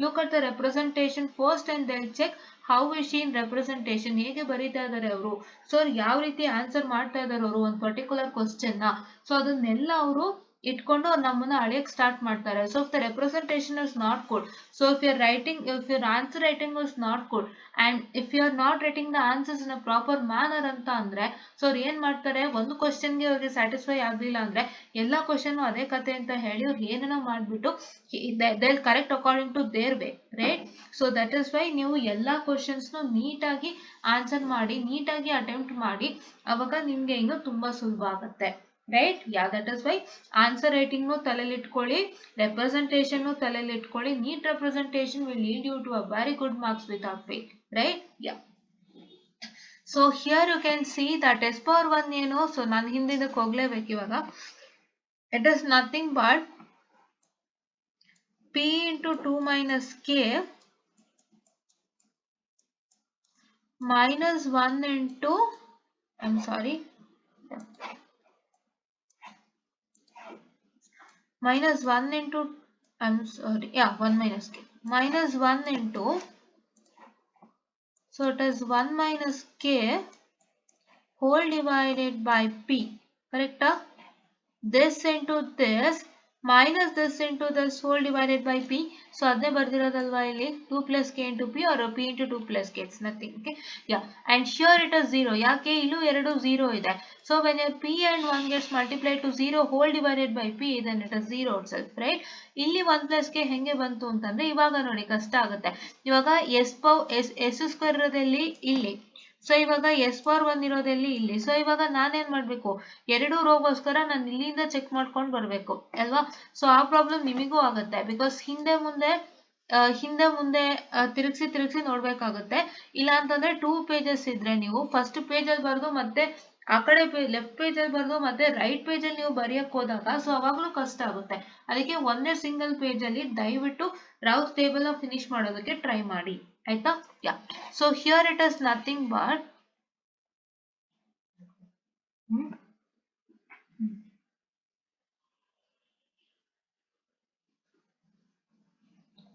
look at the representation first and they check how is she in representation, ಹೇಗೆ ಬರೀತಾ ಇದಾರೆ ಅವರು, ಸೊ ಯಾವ ರೀತಿ ಆನ್ಸರ್ ಮಾಡ್ತಾ ಇದಾರೆ ಅವರು ಒಂದು ಪರ್ಟಿಕ್ಯುಲರ್ ಕ್ವಶನ್ ನ. ಸೊ ಅದನ್ನೆಲ್ಲ ಅವರು ಇಟ್ಕೊಂಡು ನಮ್ಮನ್ನ ಅಳಿಯಕ್ ಸ್ಟಾರ್ಟ್ ಮಾಡ್ತಾರೆ. So if the representation is not good, so if your answer writing is not good, and if you are not writing the answers in a proper manner ಅಂತ ಅಂದ್ರೆ, so ಅವ್ರು ಏನ್ ಮಾಡ್ತಾರೆ, ಒಂದು ಕ್ವಶನ್ಗೆ ಅವ್ರಿಗೆ ಸ್ಯಾಟಿಸ್ಫೈ ಆಗ್ಲಿಲ್ಲ ಅಂದ್ರೆ ಎಲ್ಲಾ ಕ್ವಶನ್ ಅದೇ ಕತೆ ಅಂತ ಹೇಳಿ ಅವ್ರು ಏನನ್ನ ಮಾಡ್ಬಿಟ್ಟು they correct according to their way, right. So that is why ನೀವು ಎಲ್ಲಾ ಕ್ವಶನ್ಸ್ ನೀಟಾಗಿ ಆನ್ಸರ್ ಮಾಡಿ, ನೀಟಾಗಿ ಅಟೆಂಪ್ಟ್ ಮಾಡಿ, ಅವಾಗ ನಿಮ್ಗೆ ಇನ್ನು ತುಂಬಾ ಸುಲಭ ಆಗುತ್ತೆ, right. Yeah, that is why answer writing ತಲೆಯಲ್ಲಿ ಇಟ್ಕೊಳ್ಳಿ, ರೆಪ್ರೆಸೆಂಟೇಷನ್ ತಲೆಯಲ್ಲಿ ಇಟ್ಕೊಳ್ಳಿ. Neat representation will lead you to a very good marks without fail, right. Yeah, so here you can see that S power 1 ಏನು. ಸೊ ನಾನು ಹಿಂದಿದ್ದಕ್ಕೆ ಹೋಗ್ಲೇಬೇಕು ಇವಾಗ. It is nothing but p into 2 minus k minus 1 into, I'm sorry, minus 1 into, I'm sorry, yeah, 1 minus k, minus 1 into, so it is 1 minus k whole divided by p, correct? This into this minus this into this whole divided by p. So adne ಬರ್ದಿರೋದಲ್ವಾ ಇಲ್ಲಿ 2 plus k into p or p into 2 plus k, it's nothing. Okay, yeah, and here it is 0. ಯಾಕೆ ಇಲ್ಲೂ ಎರಡು 0 ಇದೆ. So when your p and 1 gets multiplied to 0 whole divided by p, then it is 0 itself, right? ಇಲ್ಲಿ 1 plus k ಹೆಂಗೆ ಬಂತು ಅಂತಂದ್ರೆ ಇವಾಗ ನೋಡಿ ಕಷ್ಟ ಆಗುತ್ತೆ. ಇವಾಗ s ಸ್ಕ್ವೇರ್ ಇರೋದಲ್ಲಿ ಇಲ್ಲಿ, ಸೊ ಇವಾಗ ಎಸ್ ಪವರ್ 1 ಇರೋದಲ್ಲಿ ಇಲ್ಲಿ. ಸೊ ಇವಾಗ ನಾನೇನ್ ಮಾಡ್ಬೇಕು, ಎರಡು ರೋಗೋಸ್ಕರ ನಾನು ಇಲ್ಲಿಂದ ಚೆಕ್ ಮಾಡ್ಕೊಂಡು ಬರ್ಬೇಕು ಅಲ್ವಾ. ಸೊ ಆ ಪ್ರಾಬ್ಲಮ್ ನಿಮಗೂ ಆಗುತ್ತೆ, ಬಿಕಾಸ್ ಹಿಂದೆ ಮುಂದೆ ತಿರುಗಿಸಿ ನೋಡ್ಬೇಕಾಗುತ್ತೆ. ಇಲ್ಲ ಅಂತಂದ್ರೆ 2 pages ಇದ್ರೆ ನೀವು ಫಸ್ಟ್ ಪೇಜ್ ಅಲ್ಲಿ ಬರೆದು ಮತ್ತೆ ಆ ಕಡೆ ಲೆಫ್ಟ್ ಪೇಜ್ ಅಲ್ಲಿ ಬರೆದು ಮತ್ತೆ ರೈಟ್ ಪೇಜ್ ಅಲ್ಲಿ ನೀವು ಬರೆಯಕ್ ಹೋದಾಗ ಸೊ ಅವಾಗ್ಲೂ ಕಷ್ಟ ಆಗುತ್ತೆ. ಅದಕ್ಕೆ ಒಂದೇ ಸಿಂಗಲ್ ಪೇಜ್ ಅಲ್ಲಿ ದಯವಿಟ್ಟು ರೌತ್ ಟೇಬಲ್ ಫಿನಿಶ್ ಮಾಡೋದಕ್ಕೆ ಟ್ರೈ ಮಾಡಿ, ಆಯ್ತಾ. Yeah, so here it is nothing but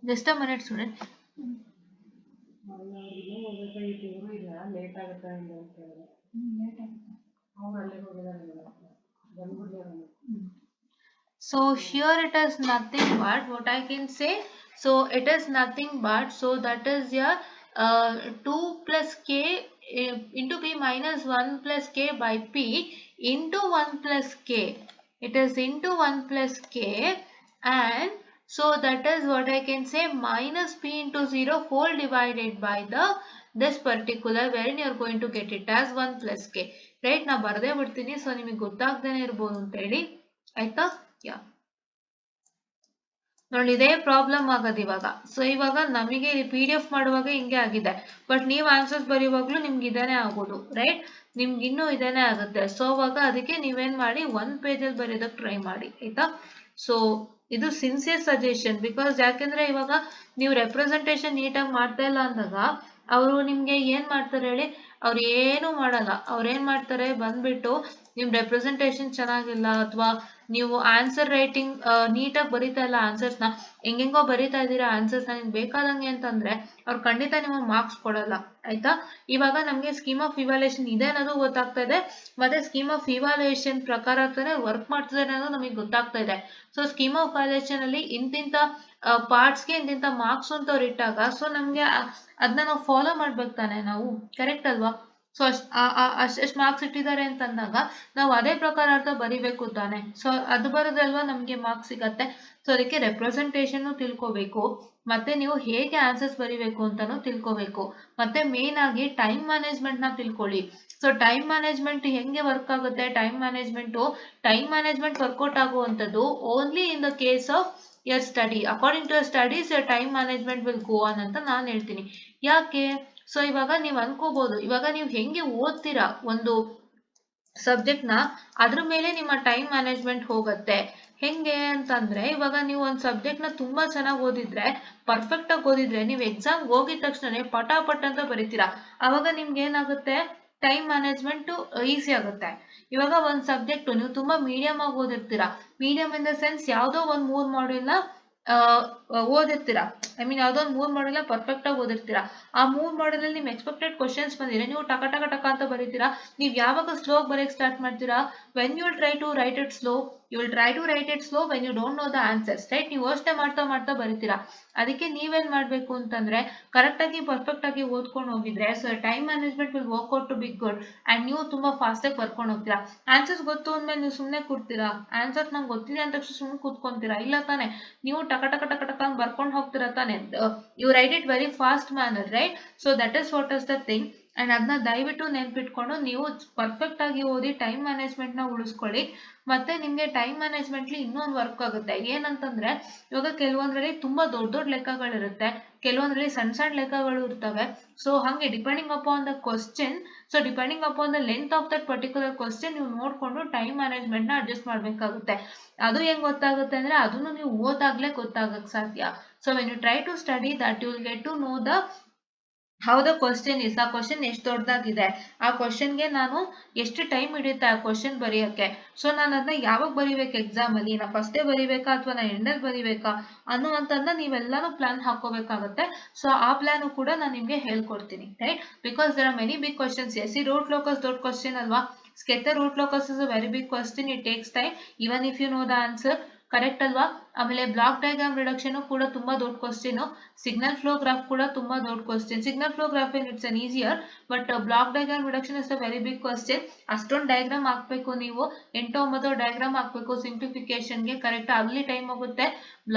just a minute student. So here it is nothing but what I can say. So it is nothing but, so that is your 2 plus k into p minus 1 plus k by p into 1 plus k. It is into 1 plus k, and so that is what I can say minus p into 0 whole divided by this particular, wherein you are going to get it as 1 plus k, right? ನಾ ಬರ್ದೇ ಬಿಡ್ತೀನಿ, so ನಿಮಗೆ ಗೊತ್ತಾಗ್ದೇನೆ ಇರ್ಬೋದು ಅಂತ ಹೇಳಿ, ಆಯ್ತಾ. ಯಾ, ನೋಡಿ ಇದೇ ಪ್ರಾಬ್ಲಮ್ ಆಗೋದು ಇವಾಗ. ಸೊ ಇವಾಗ ನಮಗೆ PDF ಮಾಡುವಾಗ ಹಿಂಗೆ ಆಗಿದೆ, ಬಟ್ ನೀವು ಆನ್ಸರ್ಸ್ ಬರೆಯುವಾಗ್ಲೂ ನಿಮ್ಗೆ ಇದೇನೆ ಆಗೋದು, ರೈಟ್? ನಿಮ್ಗೆ ಇನ್ನೂ ಇದೇನೆ ಆಗುತ್ತೆ. ಸೊ ಅವಾಗ ಅದಕ್ಕೆ ನೀವೇನ್ ಮಾಡಿ, 1 ಪೇಜ್ ಅಲ್ಲಿ ಬರೆಯೋದಕ್ಕೆ ಟ್ರೈ ಮಾಡಿ, ಆಯ್ತಾ. ಸೊ ಇದು ಸಿನ್ಸಿಯರ್ ಸಜೆಷನ್, ಬಿಕಾಸ್ ಯಾಕೆಂದ್ರೆ ಇವಾಗ ನೀವು ರೆಪ್ರೆಸೆಂಟೇಷನ್ ನೀಟಾಗಿ ಮಾಡ್ತಾ ಇಲ್ಲ ಅಂದಾಗ ಅವರು ನಿಮ್ಗೆ ಏನ್ ಮಾಡ್ತಾರೆ ಹೇಳಿ, ಅವ್ರು ಏನು ಮಾಡಲ್ಲ. ಅವ್ರು ಏನ್ ಮಾಡ್ತಾರೆ, ಬಂದ್ಬಿಟ್ಟು ನಿಮ್ ರೆಪ್ರೆಸೆಂಟೇಷನ್ ಚೆನ್ನಾಗಿಲ್ಲ ಅಥವಾ ನೀವು ಆನ್ಸರ್ ರೈಟಿಂಗ್ ನೀಟಾಗಿ ಬರೀತಾ ಇಲ್ಲ, ಆನ್ಸರ್ಸ್ ನ ಹೆಂಗೆಂಗೋ ಬರೀತಾ ಇದ್ದೀರಾ ಆನ್ಸರ್ಸ್ ನ ನಿಮ್ಗೆ ಬೇಕಾದಂಗೆ ಅಂತಂದ್ರೆ ಅವ್ರು ಖಂಡಿತ ನಿಮಗೆ ಮಾರ್ಕ್ಸ್ ಕೊಡಲ್ಲ, ಆಯ್ತಾ. ಇವಾಗ ನಮ್ಗೆ ಸ್ಕೀಮ್ ಆಫ್ ಇವಾಲ್ಯೂಯೇಷನ್ ಇದೆ ಅನ್ನೋದು ಗೊತ್ತಾಗ್ತಾ ಇದೆ, ಮತ್ತೆ ಸ್ಕೀಮ್ ಆಫ್ ಇವಾಲ್ಯೂಯೇಷನ್ ಪ್ರಕಾರ ವರ್ಕ್ ಮಾಡ್ತಿದ್ದಾರೆ ಅನ್ನೋದು ನಮಗೆ ಗೊತ್ತಾಗ್ತಾ ಇದೆ. ಸೊ ಸ್ಕೀಮ್ ಆಫ್ ಇವಾಲ್ಯೂಯೇಷನ್ ಅಲ್ಲಿ ಇಂತಿಂತ ಪಾರ್ಟ್ಸ್ಗೆ ಇಂತಿಂತ ಮಾರ್ಕ್ಸ್ ಅಂತ ಅವ್ರು ಇಟ್ಟಾಗ ಸೊ ನಮ್ಗೆ ಅದನ್ನ ನಾವು ಫಾಲೋ ಮಾಡ್ಬೇಕು ತಾನೆ, ನಾವು ಕರೆಕ್ಟ್ ಅಲ್ವಾ. ಸೊ ಅಷ್ಟು ಮಾರ್ಕ್ಸ್ ಇಟ್ಟಿದ್ದಾರೆ ಅಂತಂದಾಗ ನಾವು ಅದೇ ಪ್ರಕಾರ ಅರ್ಥ ಬರಿಬೇಕು ತಾನೆ. ಸೊ ಅದು ಬರೋದಲ್ವಾ ನಮ್ಗೆ ಮಾರ್ಕ್ಸ್ ಸಿಗತ್ತೆ. ಸೊ ಅದಕ್ಕೆ ರೆಪ್ರೆಸೆಂಟೇಷನ್ ತಿಳ್ಕೋಬೇಕು, ಮತ್ತೆ ನೀವು ಹೇಗೆ ಆನ್ಸರ್ಸ್ ಬರಿಬೇಕು ಅಂತಾನು ತಿಳ್ಕೋಬೇಕು, ಮತ್ತೆ ಮೇನ್ ಆಗಿ ಟೈಮ್ ಮ್ಯಾನೇಜ್ಮೆಂಟ್ ನ ತಿಳ್ಕೊಳ್ಳಿ. ಸೊ ಟೈಮ್ ಮ್ಯಾನೇಜ್ಮೆಂಟ್ ಹೆಂಗೆ ವರ್ಕ್ ಆಗುತ್ತೆ, ಟೈಮ್ ಮ್ಯಾನೇಜ್ಮೆಂಟ್ ವರ್ಕೌಟ್ ಆಗುವಂಥದ್ದು only in the case of your study. According to your studies your time management will go on ಅಂತ ನಾನು ಹೇಳ್ತೀನಿ. ಯಾಕೆ, ಸೊ ಇವಾಗ ನೀವು ಅನ್ಕೋಬಹುದು, ಇವಾಗ ನೀವು ಹೆಂಗೆ ಓದ್ತೀರಾ ಒಂದು ಸಬ್ಜೆಕ್ಟ್ ನ, ಅದ್ರ ಮೇಲೆ ನಿಮ್ಮ ಟೈಮ್ ಮ್ಯಾನೇಜ್ಮೆಂಟ್ ಹೋಗುತ್ತೆ. ಹೆಂಗೆ ಅಂತಂದ್ರೆ ಇವಾಗ ನೀವು ಒಂದು ಸಬ್ಜೆಕ್ಟ್ ನ ತುಂಬಾ ಚೆನ್ನಾಗಿ ಓದಿದ್ರೆ, ಪರ್ಫೆಕ್ಟ್ ಆಗಿ ಓದಿದ್ರೆ, ನೀವು ಎಕ್ಸಾಮ್ ಹೋಗಿದ ತಕ್ಷಣ ಪಟಾಪಟ್ ಅಂತ ಬರೀತೀರಾ, ಅವಾಗ ನಿಮ್ಗೆ ಏನಾಗುತ್ತೆ, ಟೈಮ್ ಮ್ಯಾನೇಜ್ಮೆಂಟ್ ಈಸಿ ಆಗುತ್ತೆ. ಇವಾಗ ಒಂದು ಸಬ್ಜೆಕ್ಟ್ ನೀವು ತುಂಬಾ ಮೀಡಿಯಂ ಆಗಿ ಓದಿರ್ತೀರಾ, ಮೀಡಿಯಂ ಇನ್ ದ ಸೆನ್ಸ್ ಯಾವ್ದೋ ಒಂದು 3 ಮಾಡ್ಯೂಲ್ ನ ಓದಿರ್ತೀರಾ, ಐ ಮೀನ್ ಯಾವ್ದೋ ಒಂದು 3 ಮಾಡ್ಯೂಲ್ ನ ಪರ್ಫೆಕ್ಟ್ ಆಗಿ ಓದಿರ್ತೀರಾ. ಆ 3 ಮಾಡ್ಯೂಲ್ ಅಲ್ಲಿ ನಿಮ್ ಎಕ್ಸ್ಪೆಕ್ಟೆಡ್ ಕ್ವಶನ್ಸ್ ಬಂದಿದ್ರೆ ನೀವು ಟಕ ಟಕ ಟಕ ಅಂತ ಬರೀತೀರಾ. ನೀವ್ ಯಾವಾಗ ಸ್ಲೋ ಬರೆಯಕ್ ಸ್ಟಾರ್ಟ್ ಮಾಡ್ತೀರಾ, when you try to write it slow, you will try to write it slow when you don't know the answers, right? ನೀವು ಯೋಚನೆ ಮಾಡ್ತಾ ಬರೀತೀರಾ. ಅದಕ್ಕೆ ನೀವೇನ್ ಮಾಡ್ಬೇಕು ಅಂತಂದ್ರೆ ಕರೆಕ್ಟ್ ಆಗಿ ಪರ್ಫೆಕ್ಟ್ ಆಗಿ ಓದ್ಕೊಂಡು ಹೋಗಿದ್ರೆ so time management will work out to be good, and ನೀವು ತುಂಬಾ ಫಾಸ್ಟ್ ಆಗಿ ಬರ್ಕೊಂಡು ಹೋಗ್ತೀರಾ. ಆನ್ಸರ್ಸ್ ಗೊತ್ತು ಅಂದ್ಮೇಲೆ ನೀವು ಸುಮ್ನೆ ಕೂರ್ತೀರಾ, ಆನ್ಸರ್ಸ್ ನಂಗೆ ಗೊತ್ತಿದೆ ಅಂತ ತಕ್ಷಣ ಸುಮ್ನೆ ಕೂತ್ಕೊಂತೀರಾ, ಇಲ್ಲ ತಾನೆ? ನೀವು ಟಕ ಟಕ ಟಕ ಟಕ ಬರ್ಕೊಂಡು ಹೋಗ್ತೀರಾ ತಾನೆ. You write it very fast manner, right? So that is what is the thing. And ಅದನ್ನ ದಯವಿಟ್ಟು ನೆನ್ಪಿಟ್ಕೊಂಡು ನೀವು ಪರ್ಫೆಕ್ಟ್ ಆಗಿ ಓದಿ ಟೈಮ್ ಮ್ಯಾನೇಜ್ಮೆಂಟ್ ನ ಉಳಿಸ್ಕೊಳ್ಳಿ. ಮತ್ತೆ ನಿಮ್ಗೆ ಟೈಮ್ ಮ್ಯಾನೇಜ್ಮೆಂಟ್ ಇನ್ನೊಂದು ವರ್ಕ್ ಆಗುತ್ತೆ, ಏನಂತಂದ್ರೆ ಇವಾಗ ಕೆಲವೊಂದ್ರಲ್ಲಿ ತುಂಬಾ ದೊಡ್ಡ ದೊಡ್ಡ ಲೆಕ್ಕಗಳಿರುತ್ತೆ, ಕೆಲವೊಂದ್ರಲ್ಲಿ ಸಣ್ಣ ಸಣ್ಣ ಲೆಕ್ಕಗಳು ಇರ್ತವೆ. ಸೊ ಹಂಗೆ depending upon the question, so depending upon the length of that particular question ನೀವು ನೋಡ್ಕೊಂಡು ಟೈಮ್ ಮ್ಯಾನೇಜ್ಮೆಂಟ್ ನ ಅಡ್ಜಸ್ಟ್ ಮಾಡ್ಬೇಕಾಗುತ್ತೆ. ಅದು ಹೆಂಗ್ ಗೊತ್ತಾಗುತ್ತೆ ಅಂದ್ರೆ ಅದನ್ನು ನೀವು ಓದಾಗ್ಲೇ ಗೊತ್ತಾಗಕ್ ಸಾಧ್ಯ. So when you try to study that you will get to know the how the question is, ಆ ಕ್ವಶನ್ ಎಷ್ಟು ದೊಡ್ಡದಾಗಿದೆ, ಆ ಕ್ವಶನ್ಗೆ ನಾನು ಎಷ್ಟು ಟೈಮ್ ಹಿಡಿಯುತ್ತೆ ಆ ಕ್ವಶನ್ ಬರೆಯಕ್ಕೆ, ಸೊ ನಾನು ಅದನ್ನ ಯಾವಾಗ ಬರಿಬೇಕು ಎಕ್ಸಾಮ್ ಅಲ್ಲಿ, ನಾ ಫಸ್ಟ್ ಡೇ ಬರಿಬೇಕಾ ಅಥವಾ ನಾ ಎಂಡಲ್ಲಿ ಬರಿಬೇಕಾ ಅನ್ನುವಂಥದ್ದನ್ನ ನೀವೆಲ್ಲಾನು ಪ್ಲಾನ್ ಹಾಕೋಬೇಕಾಗುತ್ತೆ. ಸೊ ಆ ಪ್ಲಾನ್ ಕೂಡ ನಾನು ನಿಮ್ಗೆ ಹೇಳ್ಕೊಡ್ತೀನಿ, right? Because there are many big questions. S C root locus ದೊಡ್ಡ ಕ್ವಶನ್ ಅಲ್ವಾ, sketch root locus is a very big question, it takes time. Even if you know the answer, correct ಅಲ್ವಾ? ಆಮೇಲೆ block diagram reduction ಕೂಡ ತುಂಬಾ ದೊಡ್ಡ question. Signal flow graph ಕೂಡ ತುಂಬಾ ದೊಡ್ಡ question. Signal flow graph it's an easier, but block diagram reduction is a very big question. ಅಷ್ಟೊಂದು diagram ಹಾಕ್ಬೇಕು ನೀವು, 8-9 ಡಯಾಗ್ರಾಮ್ ಹಾಕ್ಬೇಕು ಸಿಂಪ್ಲಿಫಿಕೇಶನ್ಗೆ. ಕರೆಕ್ಟ್, ಅಲ್ಲಿ ಟೈಮ್ ಹೋಗುತ್ತೆ,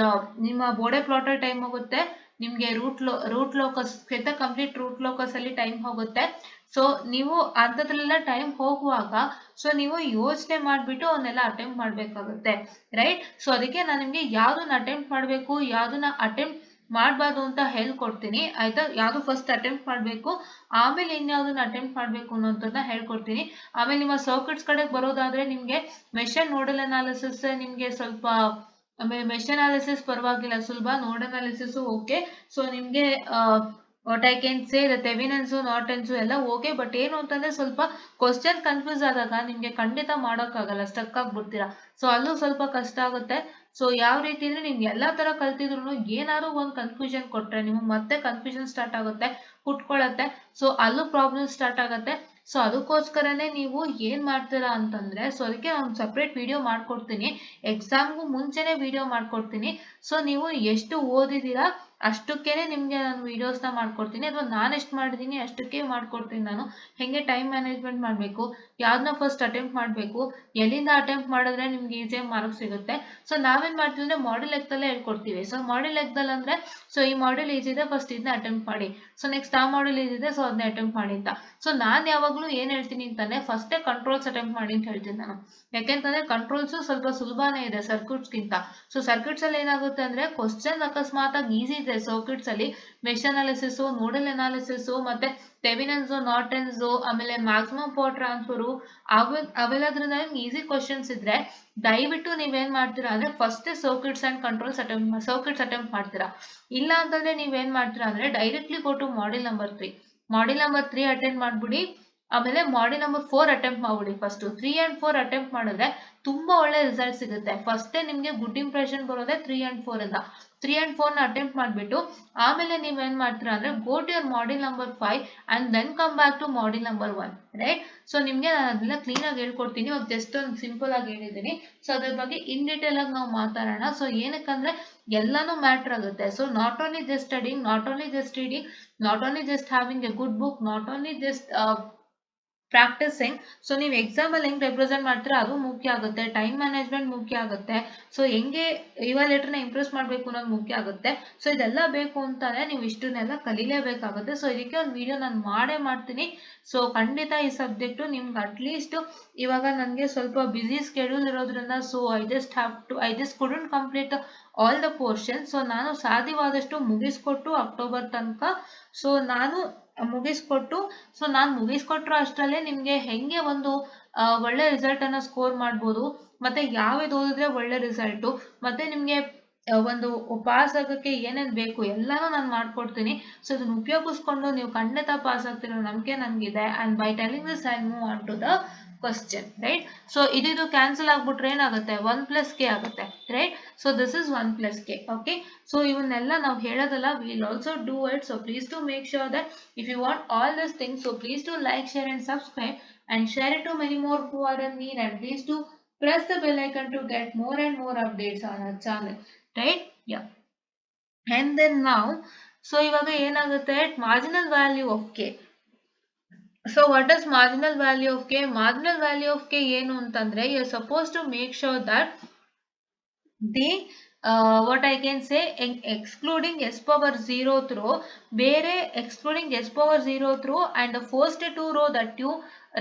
ನಿಮ್ಮ ಬೋರ್ಡೆ ಪ್ಲಾಟರ್ ಟೈಮ್ ಹೋಗುತ್ತೆ, ನಿಮ್ಗೆ root locus complete root locus ಅಲ್ಲಿ ಟೈಮ್ ಹೋಗುತ್ತೆ. ಸೊ ನೀವು ಅಂಥದ್ರಲ್ಲೆಲ್ಲ ಟೈಮ್ ಹೋಗುವಾಗ ಸೊ ನೀವು ಯೋಚನೆ ಮಾಡಿಬಿಟ್ಟು ಅವನ್ನೆಲ್ಲ ಅಟೆಂಪ್ಟ್ ಮಾಡಬೇಕಾಗುತ್ತೆ, ರೈಟ್? ಸೊ ಅದಕ್ಕೆ ನಾನು ನಿಮಗೆ ಯಾವ್ದನ್ನ ಅಟೆಂಪ್ಟ್ ಮಾಡಬೇಕು, ಯಾವ್ದನ್ನ ಅಟೆಂಪ್ಟ್ ಮಾಡಬಾರ್ದು ಅಂತ ಹೇಳ್ಕೊಡ್ತೀನಿ, ಆಯ್ತಾ? ಯಾವ್ದು ಫಸ್ಟ್ ಅಟೆಂಪ್ಟ್ ಮಾಡಬೇಕು, ಆಮೇಲೆ ಇನ್ಯಾವುದನ್ನ ಅಟೆಂಪ್ಟ್ ಮಾಡಬೇಕು ಅನ್ನೋದನ್ನ ಹೇಳ್ಕೊಡ್ತೀನಿ. ಆಮೇಲೆ ನಿಮ್ಮ ಸರ್ಕ್ಯೂಟ್ಸ್ ಕಡೆ ಬರೋದಾದ್ರೆ ನಿಮಗೆ ಮೆಶ್ ಅಂಡ್ ನೋಡಲ್ ಅನಾಲಿಸಿಸ್ ನಿಮಗೆ ಸ್ವಲ್ಪ, ಆಮೇಲೆ ಮೆಶ್ ಅನಾಲಿಸಿಸ್ ಪರವಾಗಿಲ್ಲ ಸುಲಭ, ನೋಡ್ ಅನಾಲಿಸಿಸ್ ಓಕೆ. ಸೊ ನಿಮಗೆ ವಾಟ್ ಐ ಕ್ಯಾನ್ ಸೇ ಥೆವೆನಿನ್ಸು ನಾರ್ಟನ್ಸು ಎಲ್ಲ ಓಕೆ, ಬಟ್ ಏನು ಅಂತಂದ್ರೆ ಸ್ವಲ್ಪ ಕ್ವಶನ್ ಕನ್ಫ್ಯೂಸ್ ಆದಾಗ ನಿಮ್ಗೆ ಖಂಡಿತ ಮಾಡೋಕ್ಕಾಗಲ್ಲ, ಸ್ಟಕ್ ಆಗ್ಬಿಡ್ತೀರಾ. ಸೊ ಅಲ್ಲೂ ಸ್ವಲ್ಪ ಕಷ್ಟ ಆಗುತ್ತೆ. ಸೊ ಯಾವ ರೀತಿ ಅಂದ್ರೆ ನೀವು ಎಲ್ಲಾ ತರ ಕಲ್ತಿದ್ರು ಏನಾದ್ರು ಒಂದು ಕನ್ಫ್ಯೂಷನ್ ಕೊಟ್ರೆ ನಿಮ್ಗೆ ಮತ್ತೆ ಕನ್ಫ್ಯೂಷನ್ ಸ್ಟಾರ್ಟ್ ಆಗುತ್ತೆ, ಕುಟ್ಕೊಳ್ಳುತ್ತೆ. ಸೊ ಅಲ್ಲೂ ಪ್ರಾಬ್ಲಮ್ ಸ್ಟಾರ್ಟ್ ಆಗುತ್ತೆ. ಸೊ ಅದಕ್ಕೋಸ್ಕರನೇ ನೀವು ಏನ್ ಮಾಡ್ತೀರಾ ಅಂತಂದ್ರೆ, ಸೊ ಅದಕ್ಕೆ ನಾನು ಸಪ್ರೇಟ್ ವಿಡಿಯೋ ಮಾಡ್ಕೊಡ್ತೀನಿ, ಎಕ್ಸಾಮ್ಗೂ ಮುಂಚೆನೆ ವಿಡಿಯೋ ಮಾಡ್ಕೊಡ್ತೀನಿ. ಸೊ ನೀವು ಎಷ್ಟು ಓದಿದೀರಾ ಅಷ್ಟಕ್ಕೇನೆ ನಿಮ್ಗೆ ನಾನು ವಿಡಿಯೋಸ್ನ ಮಾಡ್ಕೊಡ್ತೀನಿ, ಅಥವಾ ನಾನು ಎಷ್ಟು ಮಾಡಿದೀನಿ ಅಷ್ಟಕ್ಕೆ ಮಾಡ್ಕೊಡ್ತೀನಿ. ನಾನು ಹೆಂಗೆ ಟೈಮ್ ಮ್ಯಾನೇಜ್ಮೆಂಟ್ ಮಾಡಬೇಕು, ಯಾವ್ದನ್ನ ಫಸ್ಟ್ ಅಟೆಂಪ್ಟ್ ಮಾಡಬೇಕು, ಎಲ್ಲಿಂದ ಅಟೆಂಪ್ಟ್ ಮಾಡಿದ್ರೆ ನಿಮ್ಗೆ ಈಸಿಯಾಗಿ ಮಾರ್ಕ್ಸ್ ಸಿಗುತ್ತೆ. ಸೊ ನಾವೇನ್ ಮಾಡ್ತೀವಿ ಅಂದ್ರೆ ಮಾಡೆಲ್ ಲೆಕ್ಕದಲ್ಲೇ ಹೇಳ್ಕೊಡ್ತೀವಿ. ಸೊ ಮಾಡೆಲ್ ಲೆಕ್ಕದಲ್ಲಿ ಅಂದ್ರೆ, ಸೊ ಈ ಮಾಡೆಲ್ ಈಸಿ ಇದೆ, ಫಸ್ಟ್ ಇದನ್ನ ಅಟೆಂಪ್ಟ್ ಮಾಡಿ, ಸೊ ನೆಕ್ಸ್ಟ್ ಆ ಮಾಡೆಲ್ ಇದೆ, ಸೊ ಅದನ್ನ ಅಟೆಂಪ್ಟ್ ಮಾಡಿ ಅಂತ. ಸೊ ನಾನು ಯಾವಾಗ್ಲೂ ಏನ್ ಹೇಳ್ತೀನಿ ಅಂತಾನೆ, ಫಸ್ಟೇ ಕಂಟ್ರೋಲ್ಸ್ ಅಟೆಂಪ್ಟ್ ಮಾಡಿ ಅಂತ ಹೇಳ್ತೀನಿ ನಾನು. ಯಾಕೆಂತಂದ್ರೆ ಕಂಟ್ರೋಲ್ಸ್ ಸ್ವಲ್ಪ ಸುಲಭನೇ ಇದೆ ಸರ್ಕ್ಯೂಟ್ಸ್ ಗಿಂತ. ಸೊ ಸರ್ಕ್ಯೂಟ್ಸ್ ಅಲ್ಲಿ ಏನಾಗುತ್ತೆ ಅಂದ್ರೆ ಕ್ವಶನ್ ಅಕಸ್ಮಾತ್ ಆಗಿ ಈಸಿ ಇದೆ ಸರ್ಕ್ಯೂಟ್ಸ್ ಅಲ್ಲಿ, ಮೆಶ್ ಅನಾಲಿಸಿಸ್, ನೋಡಲ್ ಅನಾಲಿಸಿಸ್, ಮತ್ತೆ ಥೆವೆನಿನ್ಸ್ ನಾರ್ಟನ್ಸ್, ಆಮೇಲೆ ಮ್ಯಾಕ್ಸಿಮಮ್ ಪವರ್ ಟ್ರಾನ್ಸ್ಫರ್, ಅವೆಲ್ಲದ್ರಿಂದ ಈಸಿ ಕ್ವಶನ್ಸ್ ಇದ್ರೆ ದಯವಿಟ್ಟು ನೀವೇನ್ ಮಾಡ್ತೀರಾ ಅಂದ್ರೆ first circuits and controls attempt ಮಾಡ್ತೀರಾ. ಇಲ್ಲ ಅಂತಂದ್ರೆ ನೀವೇನ್ ಮಾಡ್ತೀರಾ ಅಂದ್ರೆ directly go to model number 3 attend ಮಾಡ್ಬಿಡಿ. ಆಮೇಲೆ ಮಾಡೆಲ್ ನಂಬರ್ 4 ಅಟೆಂಪ್ಟ್ ಮಾಡ್ಬಿಡಿ. ಫಸ್ಟ್ 3 and 4 ಅಟೆಂಪ್ಟ್ ಮಾಡಿದ್ರೆ ತುಂಬಾ ಒಳ್ಳೆ ರಿಸಲ್ಟ್ ಸಿಗುತ್ತೆ. ಫಸ್ಟೇ ನಿಮ್ಗೆ ಗುಡ್ ಇಂಪ್ರೆಷನ್ ಬರೋದೇ 3 and 4 ಇಂದ. 3 and 4 ನ ಅಟೆಂಪ್ಟ್ ಮಾಡಿಬಿಟ್ಟು ಆಮೇಲೆ ನೀವೇನ್ ಮಾಡ್ತೀರಾ ಅಂದ್ರೆ go to your model number 5 and then come back to model number 1, right? So ನಿಮ್ಗೆ ನಾನು ಅದೆಲ್ಲ ಕ್ಲೀನ್ ಆಗಿ ಹೇಳ್ಕೊಡ್ತೀನಿ, ಇವಾಗ ಜಸ್ಟ್ ಒಂದು ಸಿಂಪಲ್ ಆಗಿ ಹೇಳಿದ್ದೀನಿ. ಸೊ ಅದ್ರ ಬಗ್ಗೆ ಇನ್ ಡೀಟೇಲ್ ಆಗಿ ನಾವು ಮಾತಾಡೋಣ. ಸೊ ಏನಕ್ಕಂದ್ರೆ ಎಲ್ಲಾನು ಮ್ಯಾಟರ್ ಆಗುತ್ತೆ. So not only just studying, not only just reading, not only just having A good book, not only just practising. So ನೀವು ಎಕ್ಸಾಮ್ ಅಲ್ಲಿ ಹೆಂಗ್ ರೆಪ್ರೆಸೆಂಟ್ ಮಾಡ್ತೀರಾ ಅದು ಮುಖ್ಯ ಆಗುತ್ತೆ, ಟೈಮ್ ಮ್ಯಾನೇಜ್ಮೆಂಟ್ ಮುಖ್ಯ ಆಗುತ್ತೆ, ಸೊ ಹೆಂಗೆ ಇವಾಲ್ಯೂಯೇಟರ್ ನ ಇಂಪ್ರೆಸ್ ಮಾಡ್ಬೇಕು ಅನ್ನೋದು ಮುಖ್ಯ ಆಗುತ್ತೆ. ಸೊ ಇದೆಲ್ಲ ಬೇಕು ಅಂತಾನೆ ನೀವು ಇಷ್ಟನ್ನೆಲ್ಲ ಕಲೀಲೇಬೇಕಾಗುತ್ತೆ. ಸೊ ಇದಕ್ಕೆ ಒಂದು ವಿಡಿಯೋ ನಾನು ಮಾಡೇ ಮಾಡ್ತೀನಿ. ಸೊ ಖಂಡಿತ ಈ ಸಬ್ಜೆಕ್ಟ್ ನಿಮ್ಗೆ ಅಟ್ಲೀಸ್ಟ್ ಇವಾಗ ನನಗೆ ಸ್ವಲ್ಪ ಬಿಸಿ ಸ್ಕೆಡ್ಯೂಲ್ ಇರೋದ್ರಿಂದ, so I just couldn't complete all the portion. So ನಾನು ಸಾಧ್ಯವಾದಷ್ಟು ಮುಗಿಸ್ಕೊಟ್ಟು ಅಕ್ಟೋಬರ್ ತನಕ, ಸೊ ನಾನು ಮುಗಿಸ್ಕೊಟ್ರು ಅಷ್ಟರಲ್ಲೇ ನಿಮ್ಗೆ ಹೆಂಗೆ ಒಂದು ಒಳ್ಳೆ ರಿಸಲ್ಟ್ ಅನ್ನ ಸ್ಕೋರ್ ಮಾಡ್ಬೋದು, ಮತ್ತೆ ಯಾವ್ದು ಓದಿದ್ರೆ ಒಳ್ಳೆ ರಿಸಲ್ಟು, ಮತ್ತೆ ನಿಮ್ಗೆ ಒಂದು ಪಾಸ್ ಆಗೋಕ್ಕೆ ಏನೇನ್ ಬೇಕು ಎಲ್ಲಾನು ನಾನು ಮಾಡ್ಕೊಡ್ತೀನಿ. ಸೊ ಇದನ್ನ ಉಪಯೋಗಿಸ್ಕೊಂಡು ನೀವು ಖಂಡಿತ ಪಾಸ್ ಆಗ್ತಿರೋ ನಂಬಿಕೆ ನನಗಿದೆ. And by telling this I move on to the question, right? So ಇದು ಕ್ಯಾನ್ಸಲ್ ಆಗ್ಬಿಟ್ರೆ ಏನಾಗುತ್ತೆ, 1+k ಆಗುತ್ತೆ, right? So this is 1+k, okay? So ಇವನ್ನೆಲ್ಲ ನಾವು ಹೇಳೋದಲ್ಲ, will also do it. So please to make sure that if you want all this things, so please to like, share and subscribe and share it to many more who are in need, and please to press the bell icon to get more and more updates on our channel, right? Yeah. And then now, so ಇವಾಗ ಏನಾಗುತ್ತೆ, marginal value of k. So what is marginal value of k? Marginal value of k ಏನು ಅಂತಂದ್ರೆ, you are supposed to make sure that the what I can say, excluding s power 0th row, ಬೇರೆ excluding s power 0th row and the first two row that you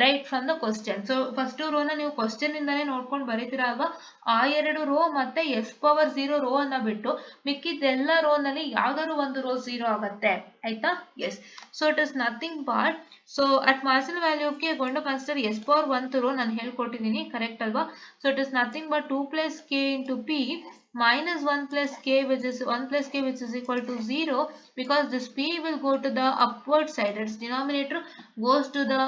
write from the question. So first row ನ ನೀವು question ಇಂದಾನೆ ನೋಡ್ಕೊಂಡು ಬರೀತೀರಾ ಅಲ್ವಾ, ಆ ಎರಡು rho ಮತ್ತೆ s power 0 rho ಅನ್ನ ಬಿಟ್ಟು ಮಿಕ್ಕಿದ್ದೆಲ್ಲ ರೋ ನಲ್ಲಿ ಯಾವ್ದಾದ್ರು ಒಂದು ರೋ 0 ಆಗುತ್ತೆ, ಆಯ್ತಾ? Yes. So it is nothing but, so at marginal value of k going to consider s power 1th row, ನಾನು ಹೇಳ್ಕೊಟ್ಟಿದ್ದೀನಿ, ಕರೆಕ್ಟ್ ಅಲ್ವಾ? So it is nothing but 2+k into p minus 1+k which is equal to 0, because this p will go to the upward side, its denominator goes to the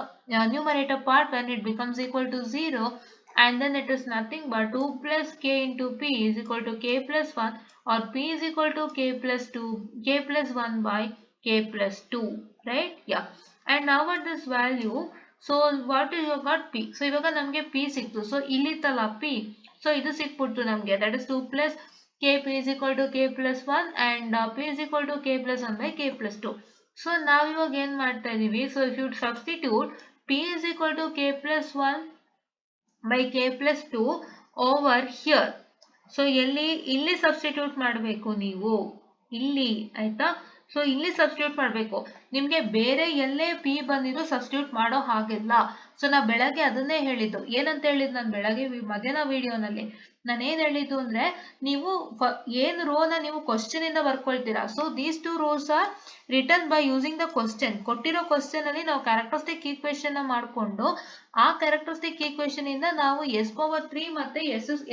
numerator part when it becomes equal to 0, and then it is nothing but 2+k into p is equal to k plus 1, or p is equal to k plus 1 by k plus 2, right? Yeah. And now at this value, so what you got P. So ಇವಾಗ ನಮಗೆ P ಸಿಕ್ತು. So ಇಲ್ಲಿತ್ತಲ್ಲ P, so ಇದು ಸಿಕ್ಬಿಟ್ಟು ನಮಗೆ, that is 2 plus K P is equal to K plus 1 and P is equal to K plus 1 by K plus 2. So ನಾವಿವಾಗ ಏನ್ ಮಾಡ್ತಾ ಇದೀವಿ, so if you substitute P is equal to K plus 1 by k plus 2 over here. So ಇಲ್ಲಿ substitute ಮಾಡಬೇಕು ನೀವು, ಇಲ್ಲಿ ಆಯ್ತಾ. So ಇಲ್ಲಿ ಸಬ್ಸ್ಟಿಟ್ಯೂಟ್ ಮಾಡಬೇಕು. ನಿಮ್ಗೆ ಬೇರೆ ಎಲ್ಲೇ ಪಿ ಬಂದಿದ್ದು ಸಬ್ಸ್ಟಿಟ್ಯೂಟ್ ಮಾಡೋ ಹಾಗಿಲ್ಲ. ಸೊ ನಾ ಬೆಳಗ್ಗೆ ಅದನ್ನೇ ಹೇಳಿದ್ದು. ಏನಂತ ಹೇಳಿದ್ದು ನಾನು ಬೆಳಗ್ಗೆ ಮಧ್ಯಾಹ್ನ ವಿಡಿಯೋನಲ್ಲಿ ನಾನು ಏನ್ ಹೇಳಿದ್ದು ಅಂದ್ರೆ, ನೀವು ಏನ್ ರೋನ ನೀವು ಕ್ವಶನ್ ಇಂದ ಬರ್ಕೊಳ್ತೀರಾ. So these two rows are written by using the question. ಕೊಟ್ಟಿರೋ ಕ್ವಶನ್ ಅಲ್ಲಿ ನಾವು ಕ್ಯಾರೆಕ್ಟರಿಸ್ಟಿಕ್ ಈಕ್ವೇಶನ್ ಮಾಡ್ಕೊಂಡು ಆ ಕ್ಯಾರೆಕ್ಟರಿಸ್ಟಿಕ್ ಈಕ್ವೇಶನ್ ಇಂದ ನಾವು ಎಸ್ ಪವರ್ 3 ಮತ್ತೆ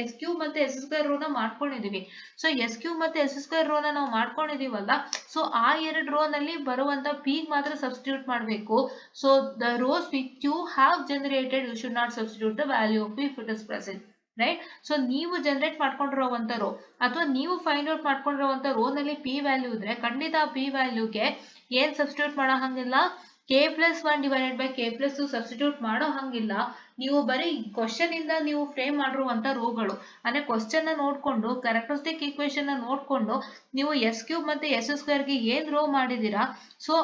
ಎಸ್ ಕ್ಯೂಬ್ ಮತ್ತೆ ಎಸ್ ಸ್ಕ್ವೇರ್ ರೋ ನ ಮಾಡ್ಕೊಂಡಿದೀವಿ. ಸೊ ಎಸ್ ಕ್ಯೂಬ್ ಮತ್ತೆ ಎಸ್ ಸ್ಕ್ವೇರ್ ರೋ ನ ನಾವು ಮಾಡ್ಕೊಂಡಿದೀವಲ್ಲ, ಸೊ ಆ ಎರಡು ರೋ ನಲ್ಲಿ ಬರುವಂತ ಪಿ ಮಾತ್ರ ಸಬ್ಸ್ಟಿಟ್ಯೂಟ್ ಮಾಡಬೇಕು. So the rows which you have generated you should not substitute the value of P if it is present, right. So ನೀವು ಜನರೇಟ್ ಮಾಡ್ಕೊಂಡಿರುವಂತ ರೋ ಅಥವಾ ನೀವು ಫೈಂಡ್ ಔಟ್ ಮಾಡ್ಕೊಂಡಿರುವಂತ ರೋ ನಲ್ಲಿ ಪಿ ವ್ಯಾಲ್ಯೂ ಇದ್ರೆ ಖಂಡಿತ ಆ ಪಿ ವ್ಯಾಲ್ಯೂಗೆ ಏನ್ ಸಬ್ಸ್ಟಿಟ್ಯೂಟ್ ಮಾಡೋ ಹಂಗಿಲ್ಲ, K plus 1 divided by K plus 2 substitute ಮಾಡೋ ಹಂಗಿಲ್ಲ. ನೀವು ಬರೀ ಕ್ವಶನ್ ಇಂದ ನೀವು ಫ್ರೇಮ್ ಮಾಡಿರುವಂತ ರೋಗಳು ಅಂದ್ರೆ ಕ್ವಶನ್ ನ ನೋಡ್ಕೊಂಡು ಕ್ಯಾರೆಕ್ಟರಿಸ್ಟಿಕ್ ಈಕ್ವೇಶನ್ ನ ನೋಡ್ಕೊಂಡು ನೀವು ಎಸ್ ಕ್ಯೂಬ್ ಮತ್ತೆ ಎಸ್ ಸ್ಕ್ವೇರ್ ಗೆ ಏನ್ ರೋ ಮಾಡಿದೀರಾ, ಸೊ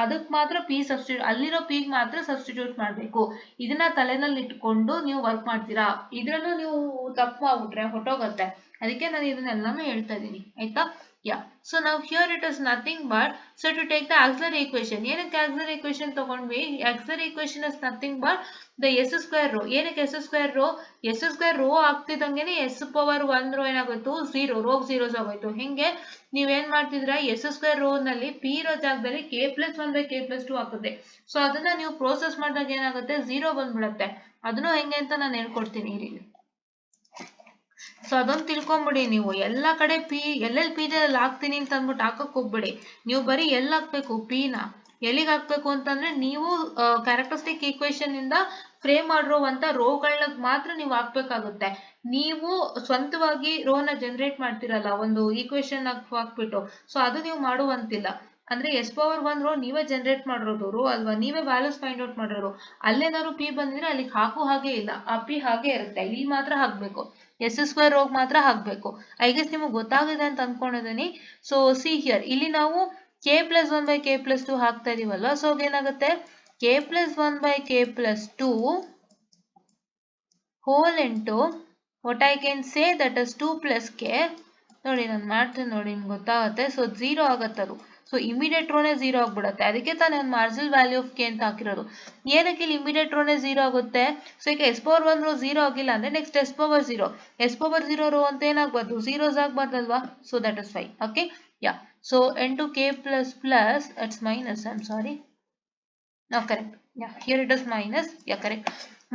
ಅದಕ್ಕೆ ಮಾತ್ರ ಪಿ ಸಬ್ಸ್ಟಿಟ್ಯೂಟ್, ಅಲ್ಲಿರೋ ಪಿ ಮಾತ್ರ ಸಬ್ಸ್ಟಿಟ್ಯೂಟ್ ಮಾಡಬೇಕು. ಇದನ್ನ ತಲೆನಲ್ಲಿ ಇಟ್ಕೊಂಡು ನೀವು ವರ್ಕ್ ಮಾಡ್ತೀರಾ. ಇದ್ರಲ್ಲೂ ನೀವು ತಪ್ಪು ಮಾಡ್ಬಿಟ್ರೆ ಹೊಟ್ಟೋಗತ್ತೆ. ಅದಕ್ಕೆ ನಾನು ಇದನ್ನೆಲ್ಲಾನು ಹೇಳ್ತಾ ಇದ್ದೀನಿ, ಆಯ್ತಾ. Yeah, so now here it is nothing but, so to take the auxiliary equation, ಏನಕ್ಕೆ auxiliary equation ತಗೊಂಡ್ವಿ, auxiliary equation is nothing but the s square row. ಏನಕ್ಕೆ s square row ಆಗ್ತಿದಂಗೆನೆ s ಪವರ್ 1 ರೋ ಏನಾಗೋಯ್ತು, 0 row zeros ಆಗೋಯ್ತು. ಹಿಂಗೆ ನೀವೇನ್ ಮಾಡ್ತಿದ್ರ, s square row ನಲ್ಲಿ ಪಿ ಇರೋ ಜಾಗದಲ್ಲಿ k plus 1 by K plus 2 ಹಾಕುತ್ತೆ. ಸೊ ಅದನ್ನ ನೀವು ಪ್ರೋಸೆಸ್ ಮಾಡಿದಾಗ ಏನಾಗುತ್ತೆ, 0 ಬಂದ್ಬಿಡತ್ತೆ. ಅದನ್ನು ಹೆಂಗೆ ಅಂತ ನಾನು ಹೇಳ್ಕೊಡ್ತೀನಿ ಇಲ್ಲಿ. ಸೊ ಅದೊಂದು ತಿಳ್ಕೊಂಬಿಡಿ ನೀವು. ಎಲ್ಲಾ ಕಡೆ ಪಿ ಎಲ್ಲೆಲ್ಲಿ ಪಿ ಅಲ್ಲಿ ಹಾಕ್ತೀನಿ ಅಂತ ಅಂದ್ಬಿಟ್ಟು ಹಾಕಕ್ ಹೋಗ್ಬಿಡಿ. ನೀವು ಬರೀ ಎಲ್ಲಿ ಹಾಕ್ಬೇಕು, ಪಿ ನ ಎಲ್ಲಿಗೆ ಹಾಕ್ಬೇಕು ಅಂತಂದ್ರೆ ನೀವು ಕ್ಯಾರೆಕ್ಟರಿಸ್ಟಿಕ್ ಈಕ್ವೇಶನ್ ಇಂದ ಫ್ರೇಮ್ ಮಾಡಿರುವಂತ ರೋಗಳನ್ನ ಮಾತ್ರ ನೀವು ಹಾಕ್ಬೇಕಾಗುತ್ತೆ. ನೀವು ಸ್ವಂತವಾಗಿ ರೋನ ಜನರೇಟ್ ಮಾಡ್ತಿರಲ್ಲ ಒಂದು ಈಕ್ವೇಶನ್ ಹಾಕ್ಬಿಟ್ಟು, ಸೊ ಅದು ನೀವು ಮಾಡುವಂತಿಲ್ಲ. ಅಂದ್ರೆ ಎಸ್ ಪವರ್ 1 ರೋ ನೀವೇ ಜನರೇಟ್ ಮಾಡಿರೋದು ರೋ ಅಲ್ವಾ, ನೀವೇ ವ್ಯಾಲ್ಯೂಸ್ ಫೈಂಡ್ ಔಟ್ ಮಾಡಿರೋರು. ಅಲ್ಲೇನಾದ್ರು ಪಿ ಬಂದಿದ್ರೆ ಅಲ್ಲಿಗೆ ಹಾಕೋ ಹಾಗೆ ಇಲ್ಲ, ಆ ಪಿ ಹಾಗೆ ಇರುತ್ತೆ. ಇಲ್ಲಿ ಮಾತ್ರ ಹಾಕ್ಬೇಕು, ಎಸ್ ಸ್ಕ್ವೇರ್ ರೋಗ್ ಮಾತ್ರ ಹಾಕ್ಬೇಕು. ಐ ಗೆಸ್ ನಿಮಗೆ ಗೊತ್ತಾಗಿದೆ ಅಂತ ಅನ್ಕೊಂಡಿದ್ದೀನಿ. ಸೊ ಸಿ ಹಿಯರ್, ಇಲ್ಲಿ ನಾವು K plus 1 by K plus 2 ಹಾಕ್ತಾ ಇದೀವಲ್ವಾ. ಸೊ ಏನಾಗುತ್ತೆ, K plus 1 by K plus 2 whole into what I can say that is 2 plus K. ನೋಡಿ ನಾನು ಮಾಡ್ತೀನಿ ನೋಡಿ, ನಿಮ್ಗೆ ಗೊತ್ತಾಗುತ್ತೆ. ಸೊ 0 ಆಗತ್ತದು. ಸೊ ಇಮಿಡಿಯೇಟ್ ರೋನೇ 0 ಆಗ್ಬಿಡುತ್ತೆ. ಅದಕ್ಕೆ ತಾನೇ ಒಂದು ಮಾರ್ಜಿನಲ್ ವ್ಯಾಲ್ಯೂ ಆಫ್ ಕೆ ಅಂತ ಹಾಕಿರೋದು. ಏನಕ್ಕೆ ಇಲ್ಲಿ ಇಮಿಡಿಯೇಟ್ ರೋನೇ 0 ಆಗುತ್ತೆ, ಸೊ ಈಗ ಎಸ್ ಪವರ್ 1 ರೋ 0 ಆಗಿಲ್ಲ ಅಂದ್ರೆ next s power 0, s power 0 row ಅಂತ ಏನಾಗಬಾರ್ದು, ಝೀರೋಸ್ ಆಗ್ಬಾರ್ದಲ್ವಾ. So that is fine. Okay, yeah. So into k plus plus, it's minus, I'm sorry. No, correct. Yeah, here it is minus. Yeah, correct.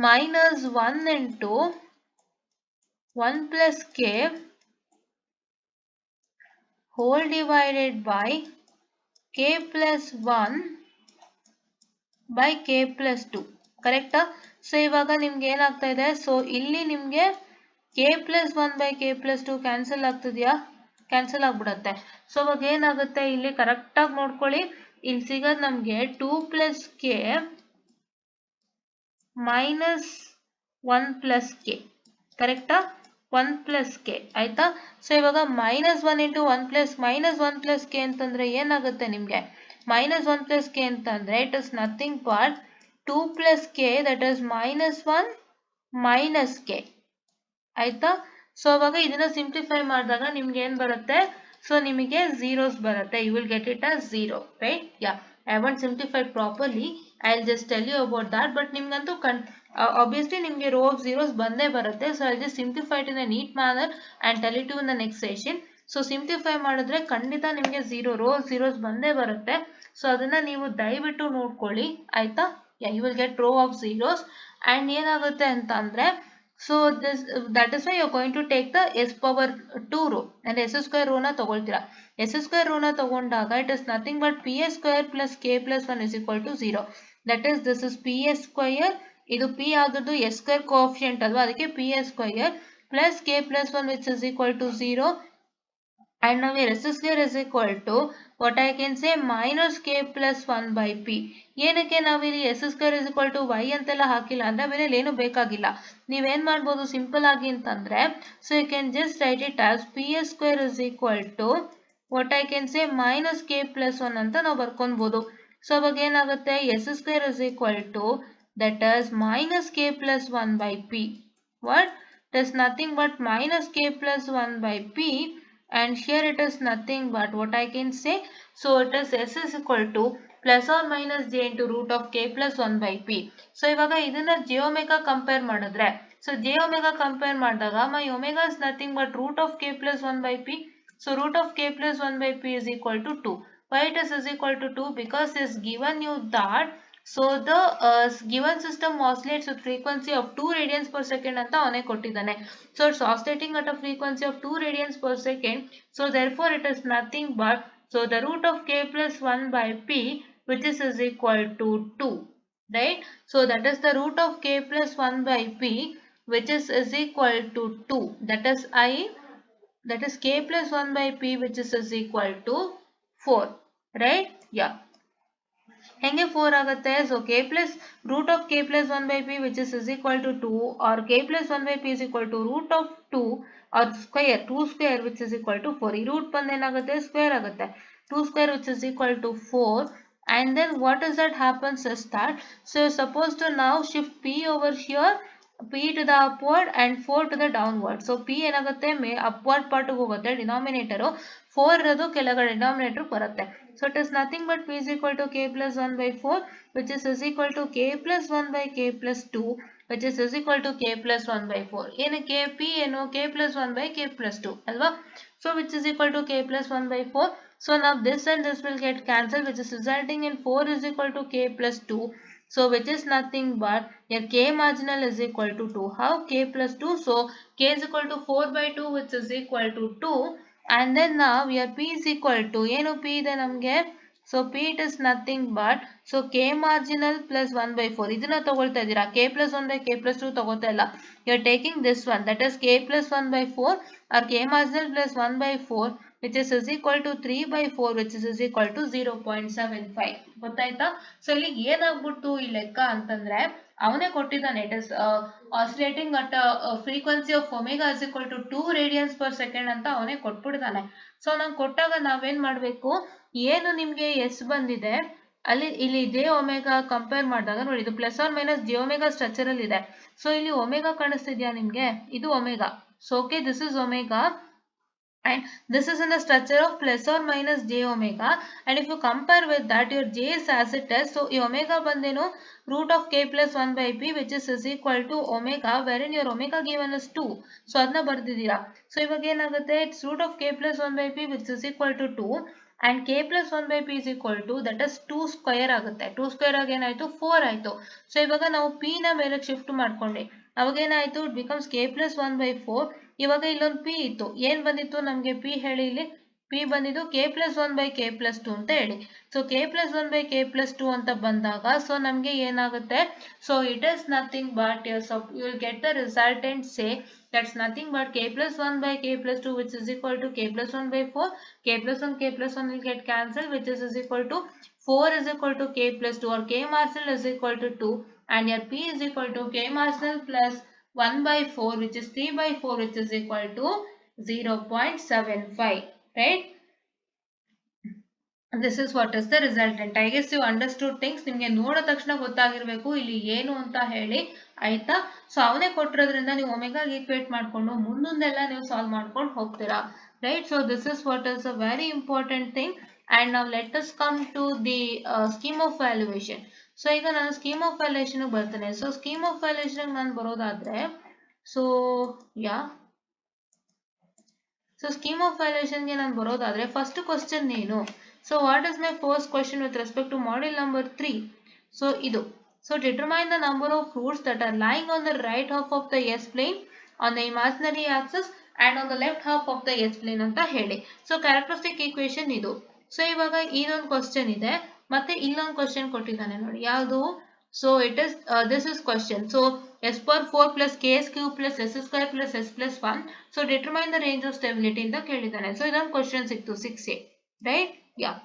Minus 1 into 1 plus k whole divided by k plus 1 by k plus 2. ಕರೆಕ್ಟಾ. So ಇವಾಗ ನಿಮ್ಗೆ ಏನಾಗ್ತಾ ಇದೆ, so ಇಲ್ಲಿ ನಿಮ್ಗೆ k plus 1 by k plus 2 cancel ಆಗ್ತಿದ್ಯಾ, cancel ಆಗ್ಬಿಡತ್ತೆ. So ಅವಾಗ ಏನಾಗುತ್ತೆ, ಇಲ್ಲಿ ಕರೆಕ್ಟ್ ಆಗಿ ನೋಡ್ಕೊಳ್ಳಿ. ಇಲ್ಲಿ ಸಿಗೋದು ನಮ್ಗೆ 2 plus K minus 1 plus K. ಕರೆಕ್ಟಾ, 1 ಪ್ಲಸ್ ಕೆ ಆಯ್ತಾ. ಸೊ ಇವಾಗ minus 1 into 1 plus minus 1 plus K ಅಂತಂದ್ರೆ ಏನಾಗುತ್ತೆ ನಿಮ್ಗೆ, ಮೈನಸ್ 1 ಪ್ಲಸ್ ಕೆ ಅಂತಂದ್ರೆ it is nothing but 2 plus K, that is minus 1 minus K ಆಯ್ತಾ. ಸೊ ಅವಾಗ ಇದನ್ನ ಸಿಂಪ್ಲಿಫೈ ಮಾಡಿದಾಗ ನಿಮ್ಗೆ ಏನ್ ಬರುತ್ತೆ, ಸೊ ನಿಮಗೆ ಝೀರೋಸ್ ಬರುತ್ತೆ. You will get it as 0, right. Yeah, I want simplified properly, I will just tell you about that. But ನಿಮ್ಗಂತೂ obviously ನಿಮ್ಗೆ ರೋ ಆಫ್ ಝೀರೋಸ್ ಬಂದೇ ಬರುತ್ತೆ. So I just simplified in a neat manner and tell it you in the next session. So simplify ಮಾಡಿದ್ರೆ ಖಂಡಿತ ನಿಮ್ಗೆ rho zeros ಬಂದೇ ಬರುತ್ತೆ. So ಅದನ್ನ ನೀವು ದಯವಿಟ್ಟು ನೋಡ್ಕೊಳ್ಳಿ ಆಯ್ತಾ. You will get row of zeros. And ಏನಾಗುತ್ತೆ ಅಂತ ಅಂದ್ರೆ, so that is why you are going to take the s power 2 row and s square row na ತಗೊಳ್ತೀರಾ. s square row na ತಗೊಂಡಾಗ it is nothing but ps square plus k plus 1 is equal to 0. that is this is ps square, ಇದು p ಆಗಿದ್ದು s square coefficient ಅಲ್ವಾ, ಅದಕ್ಕೆ ps square plus k plus 1 which is equal to 0 and now here s square is equal to what I can say minus k plus 1 by p. ಏನಕ್ಕೆ ನಾವಿಲ್ಲಿ s square is equal to y ಅಂತೆಲ್ಲ ಹಾಕಿಲ್ಲ ಅಂದ್ರೆ ಬೇರೆ ಏನು ಬೇಕಾಗಿಲ್ಲ. ನೀವೇನ್ ಮಾಡ್ಬೋದು ಸಿಂಪಲ್ ಆಗಿ ಅಂತಂದ್ರೆ so you can just write it as ps square is equal to what I can say minus k plus 1 ಅಂತ ನಾವು ಬರ್ಕೊಬಹುದು. ಸೊ ಅವಾಗ ಏನಾಗುತ್ತೆ s square is equal to that is minus k plus 1 by p. What? It is nothing but minus k plus 1 by p, and here it is nothing but what I can say. So it is s is equal to plus or minus j into root of k plus 1 by p. So ಇವಾಗ ಇದನ್ನ j omega compare ಮಾಡಿದ್ರೆ so j omega compare ಮಾಡಿದಾಗ my omega is nothing but root of k plus 1 by p. So root of k plus 1 by p is equal to 2. Why it is equal to 2? Because it is given you that so the given system oscillates with frequency of 2 radians per second ಅಂತ ಅವನೇ ಕೊಟ್ಟಿದ್ದಾನೆ. So it's oscillating at a frequency of 2 radians per second. So therefore it is nothing but so the root of k plus 1 by p, which is equal to 2, right? So that is the root of k plus 1 by p, which is equal to 2. That is k plus 1 by p, which is equal to 4, right? Yeah. ಹೆಂಗೆ 4 ಆಗುತ್ತೆ so k plus root of k plus 1 by p which is equal to 2 or k plus 1 by p is equal to root of 2 or square 2 square which is equal to 4. ಈ root ಬಂದು ಏನಾಗುತ್ತೆ square ಆಗುತ್ತೆ 2 square which is equal to 4. And then what is that happens is that so you're supposed to now shift p over here, p to the upward and 4 to the downward. So p ಏನಾಗುತ್ತೆ upward part ಹೋಗುತ್ತೆ denominator 4 ಇರೋದು ಕೆಳಗಡೆ denominator ಬರುತ್ತೆ. So it is nothing but p is equal to k plus 1 by 4 which is equal to k plus 1 by k plus 2 which is equal to k plus 1 by 4. ಏನಕ್ಕೆ p ಏನು k plus 1 by k plus 2 ಅಲ್ವಾ? So which is equal to k plus 1 by 4. So now this and this will get cancelled, which is resulting in 4 is equal to k plus 2. So which is nothing but your k marginal is equal to 2. How? K plus 2. So k is equal to 4 by 2 which is equal to 2. And then now your p is equal to ಏನು p ಇದೆ ನಮಗೆ so p it is nothing but so k marginal plus 1 by 4 ಇದನ್ನ ತಗೊಳ್ತಾ ಇದ್ದೀರಾ k plus 1 by k plus 2 ತಗೋತಾ ಇಲ್ಲ you are taking this one that is k plus 1 by 4 or k marginal plus 1 by 4 which is equal to 3 by 4 which is equal to 0.75 ಗೊತ್ತಾಯ್ತಾ so ಇಲ್ಲಿ ಏನಾಗ್ಬಿಟ್ಟು ಈ ಲೆಕ್ಕ ಅಂತಂದ್ರೆ ಅವನೇ ಕೊಟ್ಟಿದ್ದಾನೆ it is oscillating at a frequency of omega is equal to 2 radians per second ಅಂತ ಅವನೇ ಕೊಟ್ಬಿಡ್ತಾನೆ so ನಂಗೆ ಕೊಟ್ಟಾಗ ನಾವೇನ್ ಮಾಡಬೇಕು ಏನು ನಿಮಗೆ ಎಸ್ ಬಂದಿದೆ ಅಲ್ಲಿ ಇಲ್ಲಿ ಜೆ ಒಮೆಗಾ ಕಂಪೇರ್ ಮಾಡಿದಾಗ ನೋಡಿ ಇದು plus R minus J omega structure ಅಲ್ಲಿ ಇದೆ ಸೊ ಇಲ್ಲಿ ಒಮೆಗಾ ಕಾಣಿಸ್ತಿದ್ಯಾ ನಿಮ್ಗೆ ಇದು omega so okay this is omega and this is in the structure of plus or minus j omega, and if you compare with that your j is as it is so your omega bandenu root of k plus 1 by p which is equal to omega wherein your omega given is 2 so adna bardidira so ivaga enagutte it's root of k plus 1 by p which is equal to 2 and k plus 1 by p is equal to that is 2 square ಆಗುತ್ತೆ 2 square ಆಗಿ ಏನಾಯ್ತು 4 ಆಯ್ತು so ಇವಾಗ ನಾವು p ನ ಮೇಲೆ shift ಮಾಡ್ಕೊಂಡೆ ಅವಾಗ ಏನಾಯ್ತು it becomes k plus 1 by 4 ಇವಾಗ ಇಲ್ಲೊಂದು p ಇತ್ತು ಏನ್ ಬಂದಿತ್ತು ನಮಗೆ p ಹೇಳಿ ಇಲ್ಲಿ p ಬಂದಿದ್ದು k plus 1 by k plus 2 ಅಂತ ಹೇಳಿ so k plus 1 by k plus 2 ಅಂತ ಬಂದಾಗ ಸೊ ನಮಗೆ ಏನಾಗುತ್ತೆ so it is nothing but you will get the resultant say that's nothing but k plus 1 by k plus 2 which is equal to k plus 1 by 4 k plus 1 k plus 1 will get cancelled which is equal to 4 is equal to k plus 2 or k marginal is equal to 2 and your p is equal to k marginal plus 1 by 4 which is 3 by 4 which is equal to 0.75, right? This is what is the resultant. I guess you understood things. ನಿಮಗೆ ನೋಡಿದ ತಕ್ಷಣ ಗೊತ್ತಾಗಿರಬೇಕು ಇಲ್ಲಿ ಏನು ಅಂತ ಹೇಳಿ ಆಯ್ತಾ so ಅವನೇ ಕೊಟ್ಟಿರೋದ್ರಿಂದ ನೀವು ಒಮೆಗಾ ಈಕ್ವೇಟ್ ಮಾಡ್ಕೊಂಡು ಮುಂದೆಲ್ಲ ನೀವು ಸಾಲ್ವ್ ಮಾಡ್ಕೊಂಡು ಹೋಗ್ತೀರಾ right so this is what is a very important thing and now let us come to the scheme of valuation so ಈಗ ನಾನು scheme of valuation ಬರ್ತೇನೆ so scheme of valuation ನಾನು ಬರೋದಾದ್ರೆ so yeah so scheme of valuation ಗೆ ನಾನು ಬರೋದಾದ್ರೆ first question ಏನು so what is my first question with respect to model number 3 so ಇದು so determine the number of fruits that are lying on the right half of the S plane on the imaginary axis and on the left half of the S plane ಅಂತ ಹೇಳಿ so characteristic equation ಇದು so ಇವಾಗ ಇದೊಂದು question ಇದೆ ಮತ್ತೆ ಇಲ್ಲೊಂದು question ಕೊಟ್ಟಿದ್ದಾನೆ ನೋಡಿ ಯಾವುದು So it is this is question. So s power 4 plus ks cube plus s square plus s plus 1. So determine the range of stability in the ಕೇಳಿದಾನೆ. So ಇದೊಂದು question ಸಿಕ್ತು 6a, right? Yeah.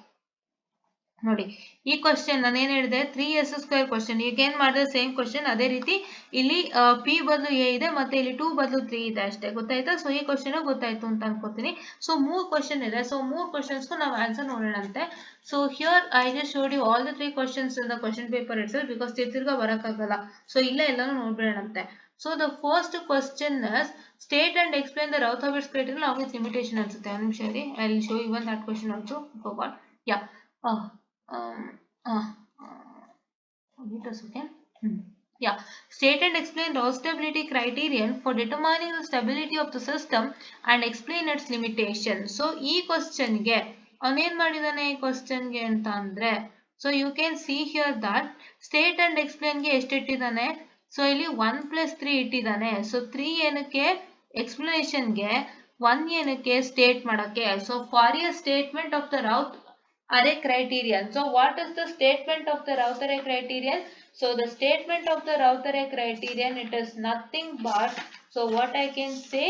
ನೋಡಿ ಈ question ನಾನು ಏನು ಹೇಳಿದೆ 3s² question. ಈಗ ಏನು ಮಾಡಿದೆ ಸೇಮ್ ಕ್ವಶನ್ ಅದೇ ರೀತಿ ಇಲ್ಲಿ p ಬದಲು a ಇದೆ ಮತ್ತೆ ಇಲ್ಲಿ 2 ಬದಲು 3 ಇದೆ ಅಷ್ಟೇ. ಗೊತ್ತಾಯ್ತಾ? ಸೊ ಈ ಕ್ವಶನ್ ಗೊತ್ತಾಯ್ತು ಅಂತ ಅನ್ಕೋತೀನಿ. ಸೊ 3 ಕ್ವಶನ್ ಇದೆ. ಸೊ 3 ಕ್ವಶನ್ಸ್ಗೂ ನಾವು ಆನ್ಸರ್ ನೋಡೋಣಂತೆ. So here I just showed you all the 3 questions in the question paper itself because ತಿರ್ಗಾ ಬರಕ್ಕಾಗಲ್ಲ. ಸೊ ಇಲ್ಲೇ ಎಲ್ಲಾನು ನೋಡ್ಬಿಡೋಣಂತೆ. So the first question is state and explain the Raut-Hurwitz criterion along its limitation ಅನ್ಸುತ್ತೆ. ಒಂದು ನಿಮಿಷ ಇರಿ. I will show you one that question also. Forgot. Yeah. Uh, um, uh, wait a second. Yeah. State and explain Raut stability criterion for determining the stability of the system and explain its limitation. So ಈ question ಗೆ ಅವನೇನ್ ಮಾಡಿದಾನೆ ಈ question ಗೆ ಅಂತ ಅಂದ್ರೆ so you can see here that state and explain ಗೆ ಎಷ್ಟು ಇಟ್ಟಿದ್ದಾನೆ. ಸೊ ಇಲ್ಲಿ 1 plus 3 ಇಟ್ಟಿದ್ದಾನೆ. ಸೊ 3 ಏನಕ್ಕೆ ಎಕ್ಸ್ಪ್ಲನೇಷನ್ ಗೆ 1 ಏನಕ್ಕೆ ಸ್ಟೇಟ್ ಮಾಡಕ್ಕೆ. So for A statement of the Raut array criterion. So what is the statement of the Raut array criterion? So the statement of the Raut array criterion, it is nothing but, so what I can say,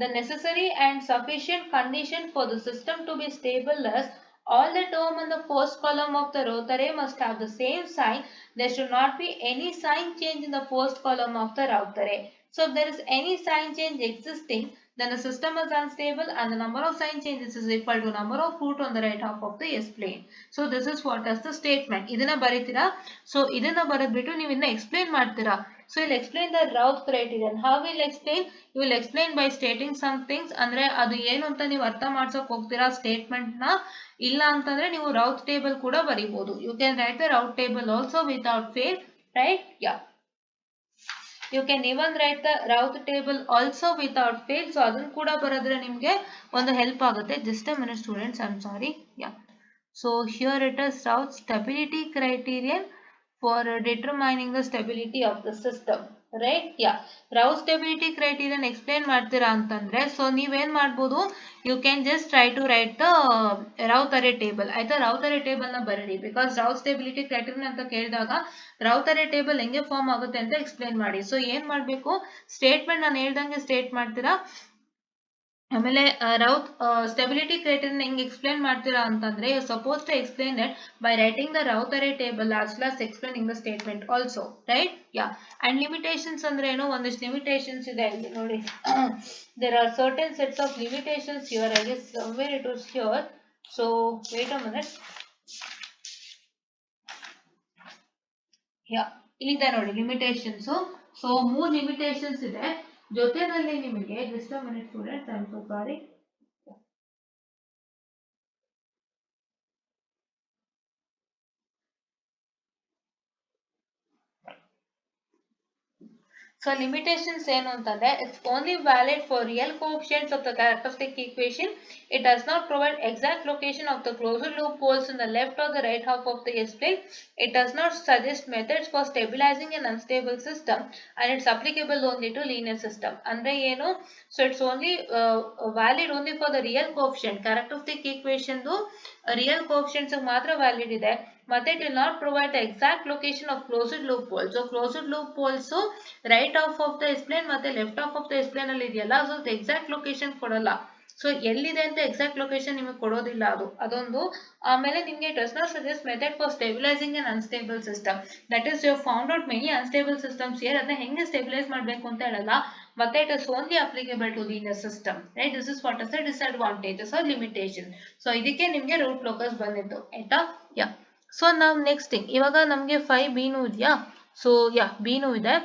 the necessary and sufficient condition for the system to be stable is all the term in the first column of the Raut array must have the same sign. There should not be any sign change in the first column of the Raut array. So if there is any sign change existing, then the system is unstable and the number of sign changes is equal to number of root on the right half of the S plane. So this is what is the statement. ಇದನ್ನ ಬರೀತೀರಾ. So ಇದನ್ನ ಬರೆದ್ಬಿಟ್ಟು ನೀವು ಇದನ್ನ explain ಮಾಡ್ತೀರಾ. So you'll explain the Raut criterion. How will explain? You will explain by stating some things. ಅಂದ್ರೆ ಅದು ಏನು ಅಂತ ನೀವು ಅರ್ಥ ಮಾಡ್ಸೋಕೆ ಹೋಗ್ತೀರಾ ಸ್ಟೇಟ್ಮೆಂಟ್ ನ. ಇಲ್ಲ ಅಂತಂದ್ರೆ ನೀವು Raut table ಕೂಡ ಬರೀಬಹುದು. You can write the Raut table also without fail, right? Yeah. You can even write the Raut table also without fail. So ಅದನ್ನ ಕೂಡ ಬರೆದ್ರೆ ನಿಮಗೆ ಒಂದು ಹೆಲ್ಪ್ ಆಗುತ್ತೆ. Just a minute students, I'm sorry. Yeah. So here it is Raut stability criterion for determining the stability of the system, right? Yeah. Raut stability criterion explain ಮಾಡ್ತೀರಾ ಅಂತಂದ್ರೆ so ನೀವೇನ್ ಮಾಡ್ಬೋದು, you can just try to write the Raut array table. ಆಯ್ತಾ? Raut array table ನ ಬರೀರಿ because Raut stability criterion ಅಂತ ಕೇಳಿದಾಗ Raut array table ಹೆಂಗೆ ಫಾರ್ಮ್ ಆಗುತ್ತೆ ಅಂತ ಎಕ್ಸ್ಪ್ಲೇನ್ ಮಾಡಿ. ಸೊ ಏನ್ ಮಾಡ್ಬೇಕು, ಸ್ಟೇಟ್ಮೆಂಟ್ ನಾನು ಹೇಳ್ದಂಗೆ ಸ್ಟೇಟ್ ಮಾಡ್ತೀರಾ. ಆಮೇಲೆ Raut stability criterion ಹೆಂಗೆ ಎಕ್ಸ್ಪ್ಲೇನ್ ಮಾಡ್ತೀರಾ ಅಂತಂದ್ರೆ you supposed to explain it by writing the Raut array table as well as explaining the statement also, right? Yeah. And limitations ಅಂದ್ರೆ ಏನು, ಒಂದಿಷ್ಟು limitations ಇದೆ ಇಲ್ಲಿ ನೋಡಿ. There are certain sets of limitations here. I guess somewhere it was here. So wait a minute. Yeah. ಇಲ್ಲಿದೆ ನೋಡಿ limitations. So 3 limitations ಇದೆ. ಜೊತೆನಲ್ಲಿ ನಿಮಗೆ just a minute students, I am so sorry. So limitations ಏನು ಅಂತಂದ್ರೆ it's only valid for real coefficients of the characteristic equation. It does not provide exact location of the closed loop poles in the left or the right half of the S plane. It does not suggest methods for stabilizing an unstable system and it's applicable only to linear system. ಅಂದ್ರೆ ಏನು, so it's only valid only for the real coefficient. Characteristic equation real coefficients ಮಾತ್ರ valid ಇದೆ. ಮತ್ತೆ it will not provide the exact location of closed loop poles. So closed loop poles right half of the S plane ಮತ್ತೆ left half of the S plane ಅಲ್ಲಿ ಇದೆಯಲ್ಲ, so exact location ಕೊಡಲ್ಲ. So ಎಲ್ಲಿದೆ ಅಂತ exact location ನಿಮಗೆ ಕೊಡೋದಿಲ್ಲ ಅದೊಂದು. ಆಮೇಲೆ ನಿಮಗೆ does not suggest method for stabilizing an unstable system. That is you have found out many unstable systems here. ಅದನ್ನ ಹೆಂಗೆ ಸ್ಟೆಬಿಲೈಸ್ ಮಾಡಬೇಕು ಅಂತ ಹೇಳಲ್ಲ. ಮತ್ತೆ it is only applicable to linear system, right? This is what is the disadvantages or limitation. So ಇದಕ್ಕೆ ನಿಮಗೆ root locus ಬಂದಿತ್ತು ಆಯ್ತಾ. ಯಾ. ಸೊ ನಾವು ನೆಕ್ಸ್ಟ್ ಥಿಂಗ್, ಇವಾಗ ನಮಗೆ 5b ಇದೆಯಾ. ಸೊ ಯಾ b ಇದೆ.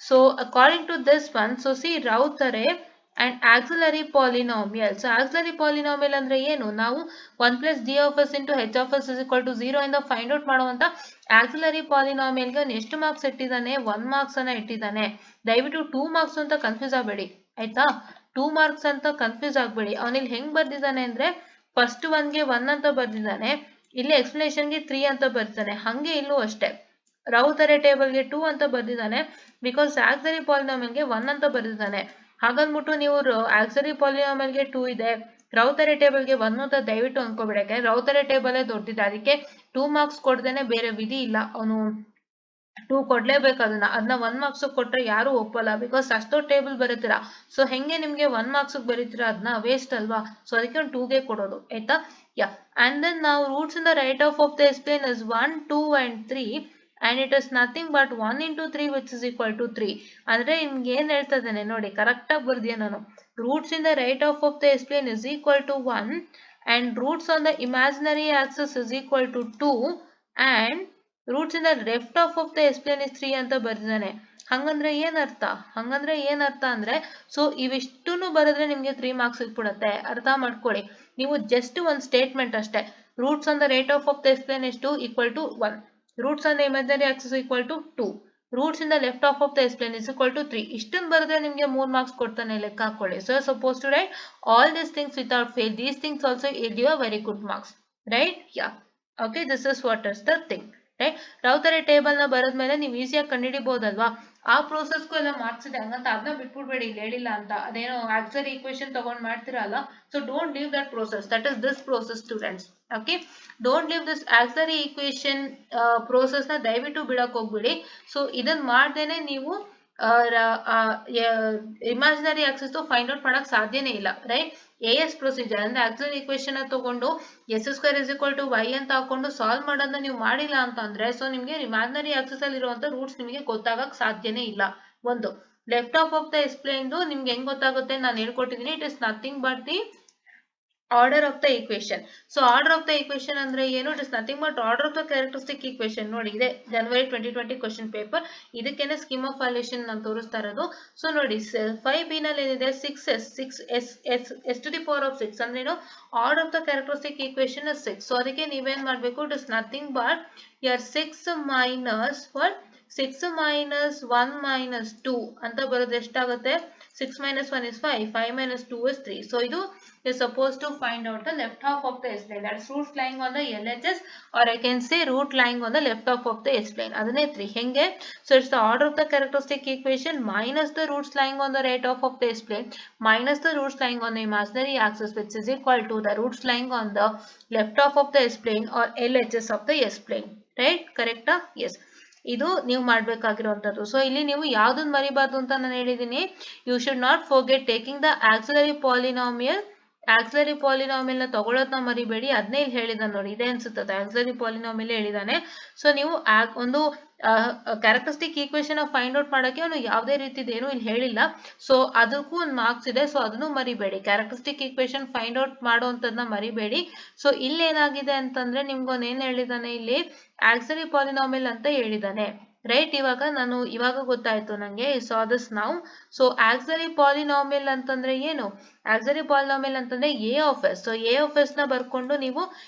So according to this one, so see Raut array and auxiliary polynomial. ಸೊ auxiliary polynomial ಅಂದ್ರೆ ಏನು, ನಾವು 1 plus d of s into h of s is equal to 0 ಇಂದ find out ಮಾಡುವಂತ auxiliary polynomial ಗೆ ಎಷ್ಟು marks ಇಟ್ಟಿದ್ದಾನೆ, 1 ಮಾರ್ಕ್ಸ್ ಅನ್ನ ಇಟ್ಟಿದ್ದಾನೆ. ದಯವಿಟ್ಟು 2 ಮಾರ್ಕ್ಸ್ ಅಂತ ಕನ್ಫ್ಯೂಸ್ ಆಗಬೇಡಿ ಆಯ್ತಾ. 2 ಮಾರ್ಕ್ಸ್ ಅಂತ ಕನ್ಫ್ಯೂಸ್ ಆಗಬೇಡಿ. ಅವನಿಲ್ಲಿ ಹೆಂಗ್ ಬರ್ದಿದ್ದಾನೆ ಅಂದ್ರೆ ಫಸ್ಟ್ 1ಗೆ 1 ಅಂತ ಬರ್ದಿದ್ದಾನೆ, ಇಲ್ಲಿ ಎಕ್ಸ್ಪ್ಲನೇಷನ್ ಗೆ 3 ಅಂತ ಬರ್ತಾನೆ. ಹಂಗೆ ಇಲ್ಲೂ ಅಷ್ಟೇ Raut array ಟೇಬಲ್ ಗೆ 2 ಅಂತ ಬರ್ದಿದ್ದಾನೆ ಬಿಕಾಸ್ auxiliary polynomial ಗೆ 1 ಅಂತ ಬರ್ದಿದ್ದಾನೆ. ಹಾಗಂದ್ಬಿಟ್ಟು ನೀವು auxiliary polynomial ಗೆ 2 ಇದೆ, ರೌತರಿ ಟೇಬಲ್ಗೆ 1 ಅಂತ ದಯವಿಟ್ಟು ಅನ್ಕೋಬೇಡಕ್ಕೆ, ರೌತರಿ ಟೇಬಲೇ ದೊಡ್ಡದಿದೆ, ಅದಕ್ಕೆ 2 ಮಾರ್ಕ್ಸ್ ಕೊಡ್ದೇನೆ ಬೇರೆ ವಿಧಿ ಇಲ್ಲ. ಅವನು 2 ಕೊಡ್ಲೇಬೇಕು ಅದನ್ನ 1 ಮಾರ್ಕ್ಸ್ ಕೊಟ್ರೆ ಯಾರು ಒಪ್ಪಲ್ಲ, ಬಿಕಾಸ್ ಅಷ್ಟು ಟೇಬಲ್ ಬರೀತೀರಾ. ಸೊ ಹೆಂಗೆ ನಿಮ್ಗೆ 1 ಮಾರ್ಕ್ಸ್ ಬರೀತೀರಾ, ಅದನ್ನ ವೇಸ್ಟ್ ಅಲ್ವಾ. ಸೊ ಅದಕ್ಕೆ ಒಂದು 2ಗೆ ಕೊಡೋದು, ಆಯ್ತಾ. ಯಾ, ಅಂಡ್ ದೆನ್ ನಾವು roots in the right of the s plane is 1, 2 and 3 and it is nothing but 1 into 3 which is equal to 3. ಅಂದ್ರೆ ನಿಮ್ಗೆ ಏನ್ ಹೇಳ್ತಾ ಇದ್ದೇನೆ ನೋಡಿ, ಕರೆಕ್ಟ್ ಆಗಿ ಬರ್ದಿಯ ನಾನು. Roots in the right of the s plane is equal to 1 and roots on the imaginary axis is equal to 2 and roots in the left of the s plane is 3 ಅಂತ ಬರ್ದಿದ್ದಾನೆ. ಹಂಗಂದ್ರೆ ಏನರ್ಥ ಅಂದ್ರೆ, ಸೊ ಇವಿಷ್ಟನ್ನು ಬರೆದ್ರೆ ನಿಮ್ಗೆ 3 ಮಾರ್ಕ್ಸ್ ಸಿಕ್ಬಿಡತ್ತೆ. ಅರ್ಥ ಮಾಡ್ಕೊಳ್ಳಿ. ನೀವು ಜಸ್ಟ್ ಒಂದು ಸ್ಟೇಟ್ಮೆಂಟ್ ಅಷ್ಟೇ, roots on the right of the s plane ಎಷ್ಟು equal to 1, roots on the imaginary axis equal to 2, roots in the left of the s plane is equal to 3. ಇಷ್ಟನ್ನು ಬರೆದ್ರೆ ನಿಮ್ಗೆ 3 ಮಾರ್ಕ್ಸ್ ಕೊಡ್ತಾನೆ, ಲೆಕ್ಕ ಹಾಕೊಳ್ಳಿ. So suppose to write all these things without fail, these things also give a very good marks, right. Yeah, okay, this is what is the thing. Routh array table ನ ಬರದ್ಮೇಲೆ ನೀವು ಈಸಿಯಾಗಿ ಕಂಡುಹಿಡಿಬಹುದಲ್ವಾ. ಆ ಪ್ರೋಸೆಸ್ಗೂ ಎಲ್ಲ ಮಾರ್ಕ್ಸ್ ಇದೆ, ಹಂಗಂತ ಅದನ್ನ ಬಿಟ್ಬಿಡ್ಬೇಡಿ, ಇಲ್ಲಿ ಹೇಳಿಲ್ಲ ಅಂತ. ಅದೇನೋ ಆಕ್ಸರಿ ಈಕ್ವೇಶನ್ ತಗೊಂಡ್ ಮಾಡ್ತಿರಲ್ಲ, so don't leave that process, that is this process students. Okay, don't leave this ಆಕ್ಸರಿ equation process ನ ದಯವಿಟ್ಟು ಬಿಡಕ್ ಹೋಗ್ಬಿಡಿ. ಸೊ ಇದನ್ನ ಮಾಡ್ದೇನೆ ನೀವು ಇಮ್ಯಾಜಿನರಿ ಆಕ್ಸಿಸ್ ಫೈಂಡ್ ಔಟ್ ಮಾಡಕ್ ಸಾಧ್ಯನೇ ಇಲ್ಲ, ರೈಟ್. ಎಸ್ ಪ್ರೊಸೀಜರ್ ಅಂದ್ರೆ ಆಕ್ಸಿಲರಿ ಈಕ್ವೇಶನ್ ತಗೊಂಡು s² = y ಅಂತ ಹಾಕೊಂಡು ಸಾಲ್ವ್ ಮಾಡೋದನ್ನ ನೀವು ಮಾಡಿಲ್ಲ ಅಂತ ಅಂದ್ರೆ, ಸೊ ನಿಮ್ಗೆ ಇಮ್ಯಾಜಿನರಿ ಆಕ್ಸಿಸ್ ಅಲ್ಲಿ ಇರುವಂತ ರೂಟ್ಸ್ ನಿಮಗೆ ಗೊತ್ತಾಗಕ್ ಸಾಧ್ಯನೇ ಇಲ್ಲ. ಒಂದು ಲೆಫ್ಟ್ ಆಫ್ ದ ಎಕ್ಸ್ಪ್ಲೇನ್ ನಿಮ್ಗೆ ಹೆಂಗ್ ಗೊತ್ತಾಗುತ್ತೆ ನಾನು ಹೇಳ್ಕೊಟ್ಟಿದ್ದೀನಿ. It is nothing but the order of the equation. So order of the equation ಅಂದ್ರೆ ಏನು, it is nothing but order of the characteristic equation. ನೋಡಿ, ಇದೆ ಜನವರಿ 2020 ಕ್ವಶನ್ ಪೇಪರ್, ಇದಕ್ಕೇನೆ ಸ್ಕೀಮ್ ಆಫ್ ವ್ಯಾಲ್ಯೂಯೇಷನ್ ನಾನು ತೋರಿಸ್ತಾ ಇರೋದು. ಸೊ ನೋಡಿ, 5b ನಲ್ಲಿ ಏನಿದೆ, 6s to the power of 6 ಅಂದ್ರೆ ಏನು, order of the characteristic equation is 6. So ಅದಕ್ಕೆ ನೀವೇನ್ ಮಾಡ್ಬೇಕು, it is nothing but your 6 minus 1 minus 2 ಅಂತ ಬರೋದು ಎಷ್ಟಾಗುತ್ತೆ, 6 minus 1 is 5, 5 minus 2 is 3. So ಇದು is supposed to find out the left half of the explain, that is roots lying on the LHS, or I can say root lying on the left half of the explain. ಅದನ್ನೇ 3 ಹೆಂಗೆ, so it's the order of the characteristic equation minus the roots lying on the right half of the explain minus the roots lying on the imaginary axis, which is equal to the roots lying on the left half of the explain or LHS of the explain, right. ಕರೆಕ್ಟಾ? S, ಇದು ನೀವು ಮಾಡ್ಬೇಕಾಗಿರುವಂತದ್ದು. So ಇಲ್ಲಿ ನೀವು ಯಾವ್ದನ್ನ ಮರಿಬಾರ್ದು ಅಂತ ನಾನು ಹೇಳಿದೀನಿ, you should not forget taking the auxiliary polynomial. Auxiliary polynomial ನ ತಗೊಳ್ಳೋದನ್ನ ಮರಿಬೇಡಿ, ಅದನ್ನೇ ಇಲ್ಲಿ ಹೇಳಿದಾನೆ ನೋಡಿ, ಇದೆ ಅನ್ಸುತ್ತದೆ, ಆಕ್ಸಿಲರಿ ಪಾಲಿನಾಮಿಯಲ್ ಹೇಳಿದಾನೆ. ಸೊ ನೀವು ಒಂದು ಕ್ಯಾರೆಕ್ಟರಿಸ್ಟಿಕ್ ಈಕ್ವೇಶನ್ ಫೈಂಡ್ ಔಟ್ ಮಾಡಕ್ಕೆ ಅವನು ಯಾವುದೇ ರೀತಿದೇನು ಇಲ್ಲಿ ಹೇಳಿಲ್ಲ. ಸೊ ಅದಕ್ಕೂ ಒಂದು ಮಾರ್ಕ್ಸ್ ಇದೆ, ಸೊ ಅದನ್ನು ಮರಿಬೇಡಿ. ಕ್ಯಾರೆಕ್ಟರಿಸ್ಟಿಕ್ ಈಕ್ವೇಶನ್ ಫೈಂಡ್ ಔಟ್ ಮಾಡುವಂತದನ್ನ ಮರಿಬೇಡಿ. ಸೊ ಇಲ್ಲಿ ಏನಾಗಿದೆ ಅಂತಂದ್ರೆ, ನಿಮ್ಗೊಂದು ಏನ್ ಹೇಳಿದಾನೆ ಇಲ್ಲಿ, ಆಕ್ಸಿಲರಿ ಪಾಲಿನಾಮಿಯಲ್ ಅಂತ ಹೇಳಿದಾನೆ, ರೈಟ್. ಇವಾಗ ಗೊತ್ತಾಯ್ತು ನಂಗೆ, saw this now. So auxiliary polynomial ಅಂತಂದ್ರೆ ಏನು, ಆಕ್ಸಿಲರಿ ಪಾಲಿನಾಮಿಯಲ್ ಅಂತಂದ್ರೆ A of S. So A of S ನ ಬರ್ಕೊಂಡು ನೀವು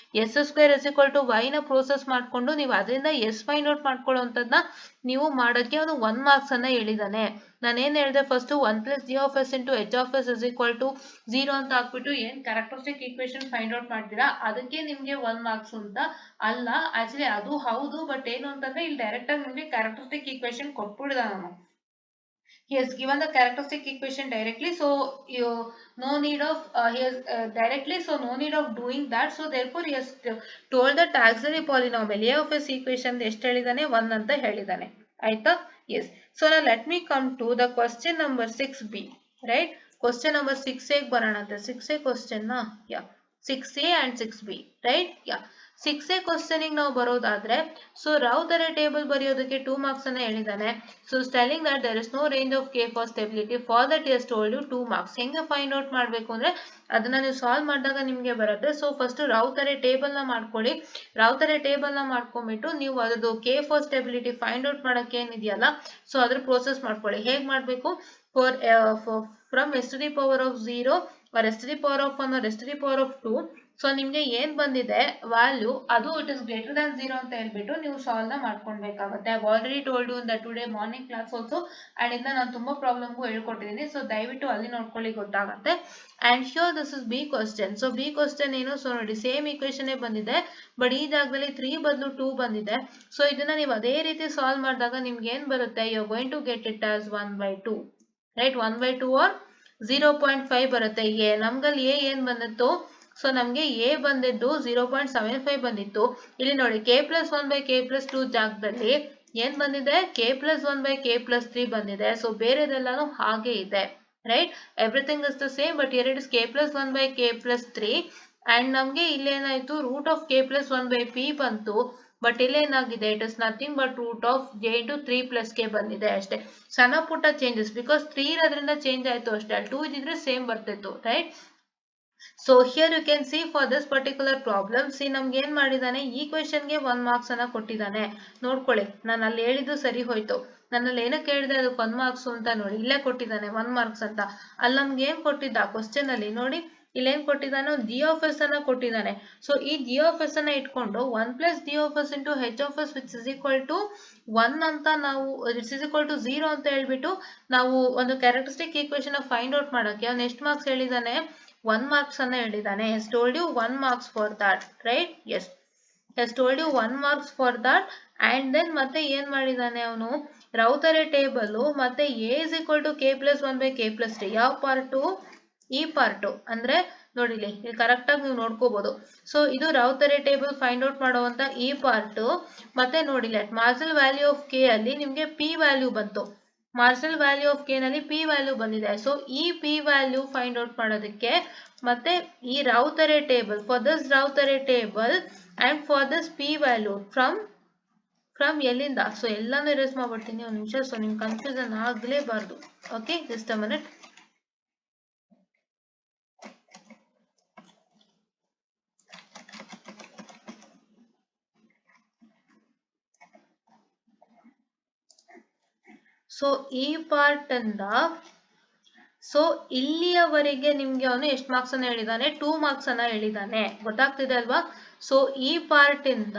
s² = y ನ ಪ್ರೋಸೆಸ್ ಮಾಡ್ಕೊಂಡು ನೀವು ಅದರಿಂದ ಎಸ್ ಫೈಂಡ್ ಔಟ್ ಮಾಡ್ಕೊಳ್ಳುವಂತದ್ನ ನೀವು ಮಾಡೋಕ್ಕೆ ಅವನು 1 ಮಾರ್ಕ್ಸ್ ಅನ್ನ ಹೇಳಿದಾನೆ. ನಾನೇನ್ ಹೇಳಿದೆ, first 1 + g of s × h of s = 0 ಅಂತ ಹಾಕ್ಬಿಟ್ಟು ಏನ್ ಕ್ಯಾರೆಕ್ಟರಿಸ್ಟಿಕ್ ಈಕ್ವೇಶನ್ ಫೈಂಡ್ ಔಟ್ ಮಾಡ್ತೀರಾ, ಅದಕ್ಕೆ ನಿಮ್ಗೆ 1 ಮಾರ್ಕ್ಸ್ ಅಂತ ಅಲ್ಲ. ಆಕ್ಚುಲಿ ಅದು ಹೌದು, ಬಟ್ ಏನು ಅಂತಂದ್ರೆ ಇಲ್ಲಿ ಡೈರೆಕ್ಟ್ ಆಗಿ ನಿಮ್ಗೆ ಕ್ಯಾರೆಕ್ಟರಿಸ್ಟಿಕ್ ಈಕ್ವೇಶನ್ ಕೊಟ್ಬಿಡಿದ ನಾನು. He has given the characteristic equation directly, so you no need of he has directly, so no need of doing that. So therefore he has told that auxiliary polynomial a of s equation ಎಷ್ಟು ಹೇಳಿದಾನೆ, 1 ಅಂತ ಹೇಳಿದಾನೆ, ಆಯ್ತಾ. yes. So now let me come to the question number 6b, right. question number 6a ಬರೋಣಂತೆ. 6a question ನ yeah 6a and 6b, right. yeah 6a question ಗೆ ನಾವು ಬರೋದಾದ್ರೆ, so ರೌತರಿ table ಬರೆಯೋದಕ್ಕೆ 2 ಮಾರ್ಕ್ಸ್ ಅನ್ನ ಹೇಳಿದಾನೆ. So telling that there is no range of k for stability, for that he has told you 2 marks. ಹೆಂಗೆ find out ಮಾಡ್ಬೇಕು ಅಂದ್ರೆ, ಅದನ್ನ ನೀವು ಸಾಲ್ವ್ ಮಾಡಿದಾಗ ನಿಮ್ಗೆ ಬರುತ್ತೆ. ಸೊ ಫಸ್ಟ್ ರೌತರಿ ಟೇಬಲ್ ನ ಮಾಡ್ಕೊಳ್ಳಿ. ರೌತರಿ ಟೇಬಲ್ ನ ಮಾಡ್ಕೊಂಡ್ಬಿಟ್ಟು ನೀವು ಅದ್ರದ್ದು K for stability find out ಮಾಡಕ್ಕೆ ಏನಿದೆಯಲ್ಲ, ಸೊ ಅದ್ರ ಪ್ರೋಸೆಸ್ ಮಾಡ್ಕೊಳ್ಳಿ. ಹೇಗ್ ಮಾಡ್ಬೇಕು, for from s to the power of 0 or s to the power of 1 or s to the power of 2. So ನಿಮ್ಗೆ ಏನ್ ಬಂದಿದೆ ವ್ಯಾಲ್ಯೂ, ಅದು ಇಟ್ ಇಸ್ ಗ್ರೇಟರ್ ದನ್ 0 ಅಂತ ಹೇಳ್ಬಿಟ್ಟು ನೀವು ಸಾಲ್ವ್ ನ ಮಾಡ್ಕೊಳ್ಬೇಕಾಗುತ್ತೆ. I already told you in the today morning class also, and ಇಂದ ನಾನು ತುಂಬಾ ಪ್ರಾಬ್ಲಮ್ಗೂ ಹೇಳ್ಕೊಟ್ಟಿದ್ದೀನಿ. ಸೊ ದಯವಿಟ್ಟು ಅಲ್ಲಿ ನೋಡ್ಕೊಳ್ಳಿ, ಗೊತ್ತಾಗುತ್ತೆ. And sure this is B question. So B question ಏನು, ಸೊ ನೋಡಿ ಸೇಮ್ ಈಕ್ವೇಶನ್ ಬಂದಿದೆ, ಬಟ್ ಈ ಜಾಗದಲ್ಲಿ 3 ಬದಲು 2 ಬಂದಿದೆ. ಸೊ ಇದನ್ನ ನೀವು ಅದೇ ರೀತಿ ಸಾಲ್ವ್ ಮಾಡಿದಾಗ ನಿಮ್ಗೆ ಏನ್ ಬರುತ್ತೆ, you are going to get it as 1/2, right. 1/2 or 0.5 ಬರುತ್ತೆ. ಎ ನಮ್ಗಲ್ಲಿ ಎ ಏನ್ ಬಂದಿತ್ತು, ಸೊ ನಮ್ಗೆ ಎ ಬಂದಿದ್ದು 0.75 ಬಂದಿತ್ತು. ಇಲ್ಲಿ ನೋಡಿ k+1/k+2 ಜಾಗದಲ್ಲಿ ಏನ್ ಬಂದಿದೆ, k+1/k+3 ಬಂದಿದೆ. ಸೊ ಬೇರೆದೆಲ್ಲಾನು ಹಾಗೆ ಇದೆ, right. Everything is the same, but here it is k+1/k+3 and ನಮ್ಗೆ ಇಲ್ಲೇನಾಯ್ತು, ರೂಟ್ ಆಫ್ k+1/p ಬಂತು. ಬಟ್ ಇಲ್ಲೇನಾಗಿದೆ, it is nothing but root of j into 3 plus k ಬಂದಿದೆ ಅಷ್ಟೇ. ಸಣ್ಣ ಪುಟ್ಟ ಚೇಂಜಸ್, ಬಿಕಾಸ್ 3 ಇರೋದ್ರಿಂದ ಚೇಂಜ್ ಆಯ್ತು ಅಷ್ಟೇ. 2 ಇದ್ದಿದ್ರೆ ಸೇಮ್ ಬರ್ತಿತ್ತು, right. So here you can see for this particular problem, see ನಮ್ಗೆ ಏನ್ ಮಾಡಿದಾನೆ, ಈ ಕ್ವೆಶನ್ ಗೆ 1 ಮಾರ್ಕ್ಸ್ ಅನ್ನ ಕೊಟ್ಟಿದ್ದಾನೆ. ನೋಡ್ಕೊಳ್ಳಿ, ನಾನು ಅಲ್ಲಿ ಹೇಳಿದ್ದು ಸರಿ ಹೋಯ್ತು. ನನ್ನಲ್ಲಿ ಏನಕ್ಕೆ ಹೇಳಿದೆ ಅದಕ್ಕೆ 1 ಮಾರ್ಕ್ಸ್ ಅಂತ, ನೋಡಿ ಇಲ್ಲೇ ಕೊಟ್ಟಿದ್ದಾನೆ 1 ಮಾರ್ಕ್ಸ್ ಅಂತ. ಅಲ್ಲಿ ನಮ್ಗೆ ಏನ್ ಕೊಟ್ಟಿದ್ದ ಕ್ವಶನ್ ಅಲ್ಲಿ ನೋಡಿ, ಇಲ್ಲಿ ಏನ್ ಕೊಟ್ಟಿದ್ದಾನೆ, g of s ಅನ್ನ ಕೊಟ್ಟಿದ್ದಾನೆ. ಸೊ ಈ g of s ಅನ್ನ ಇಟ್ಕೊಂಡು 1 plus d of s into h of s which is equal to 1 ಅಂತ ನಾವು, ಇಟ್ಸ್ ಇಸ್ ಈಕ್ವಲ್ ಟು 0 ಅಂತ ಹೇಳ್ಬಿಟ್ಟು ನಾವು ಒಂದು ಕ್ಯಾರೆಕ್ಟರಿಸ್ಟಿಕ್ ಈಕ್ವೇಶನ್ ಫೈಂಡ್ ಔಟ್ ಮಾಡಕ್ಕೆ ಅವ್ನು ಎಷ್ಟು ಮಾರ್ಕ್ಸ್ ಹೇಳಿದಾನೆ, 1 ಮಾರ್ಕ್ಸ್ ಅನ್ನ ಹೇಳಿದಾನೆ. has told you 1 marks for that, right? Yes, has told you 1 marks for that. and then ಮತ್ತೆ ಏನ್ ಮಾಡಿದಾನೆ ಅವನು, ರೌತರೆ ಟೇಬಲ್ ಮತ್ತೆ a is equal to k+1/k+3 ಯಾವ ಪಾರ್ಟು, ಈ ಪಾರ್ಟು ಅಂದ್ರೆ ನೋಡಿ ಇಲ್ಲಿ ಕರೆಕ್ಟ್ ಆಗಿ ನೀವು ನೋಡ್ಕೋಬಹುದು. ಸೊ ಇದು ರೌತರೆ ಟೇಬಲ್ ಫೈಂಡ್ ಔಟ್ ಮಾಡುವಂತ ಈ ಪಾರ್ಟ್. ಮತ್ತೆ ನೋಡಿ ಮಾರ್ಜಿನಲ್ ವ್ಯಾಲ್ಯೂ ಆಫ್ ಕೆ ಅಲ್ಲಿ ನಿಮ್ಗೆ ಪಿ ವ್ಯಾಲ್ಯೂ ಬಂತು. ಮಾರ್ಜಿನಲ್ ವ್ಯಾಲ್ಯೂ ಆಫ್ ಕೆ ನಲ್ಲಿ ಪಿ ವ್ಯಾಲ್ಯೂ ಬಂದಿದೆ. ಸೊ ಈ ಪಿ ವ್ಯಾಲ್ಯೂ ಫೈಂಡ್ ಔಟ್ ಮಾಡೋದಕ್ಕೆ ಮತ್ತೆ ಈ Routh array table, for this Routh array table and for this p value from ಎಲ್ಲಿಂದ, ಸೊ ಎಲ್ಲಾನು ಎರೇಸ್ ಮಾಡ್ಬಿಡ್ತೀನಿ ಒಂದು ನಿಮಿಷ, ಸೊ ನಿಮ್ಗೆ ಕನ್ಫ್ಯೂಷನ್ ಆಗ್ಲೇಬಾರ್ದು. Okay, just a minute. So ಈ ಪಾರ್ಟ್ ಇಂದ ಸೊ ಇಲ್ಲಿಯವರೆಗೆ ನಿಮ್ಗೆ ಅವನು ಎಷ್ಟು ಮಾರ್ಕ್ಸ್ ಅನ್ನ ಹೇಳಿದಾನೆ, 2 ಮಾರ್ಕ್ಸ್ ಅನ್ನ ಹೇಳಿದಾನೆ. ಗೊತ್ತಾಗ್ತಿದೆ ಅಲ್ವಾ. ಸೊ ಈ ಪಾರ್ಟ್ ಇಂದ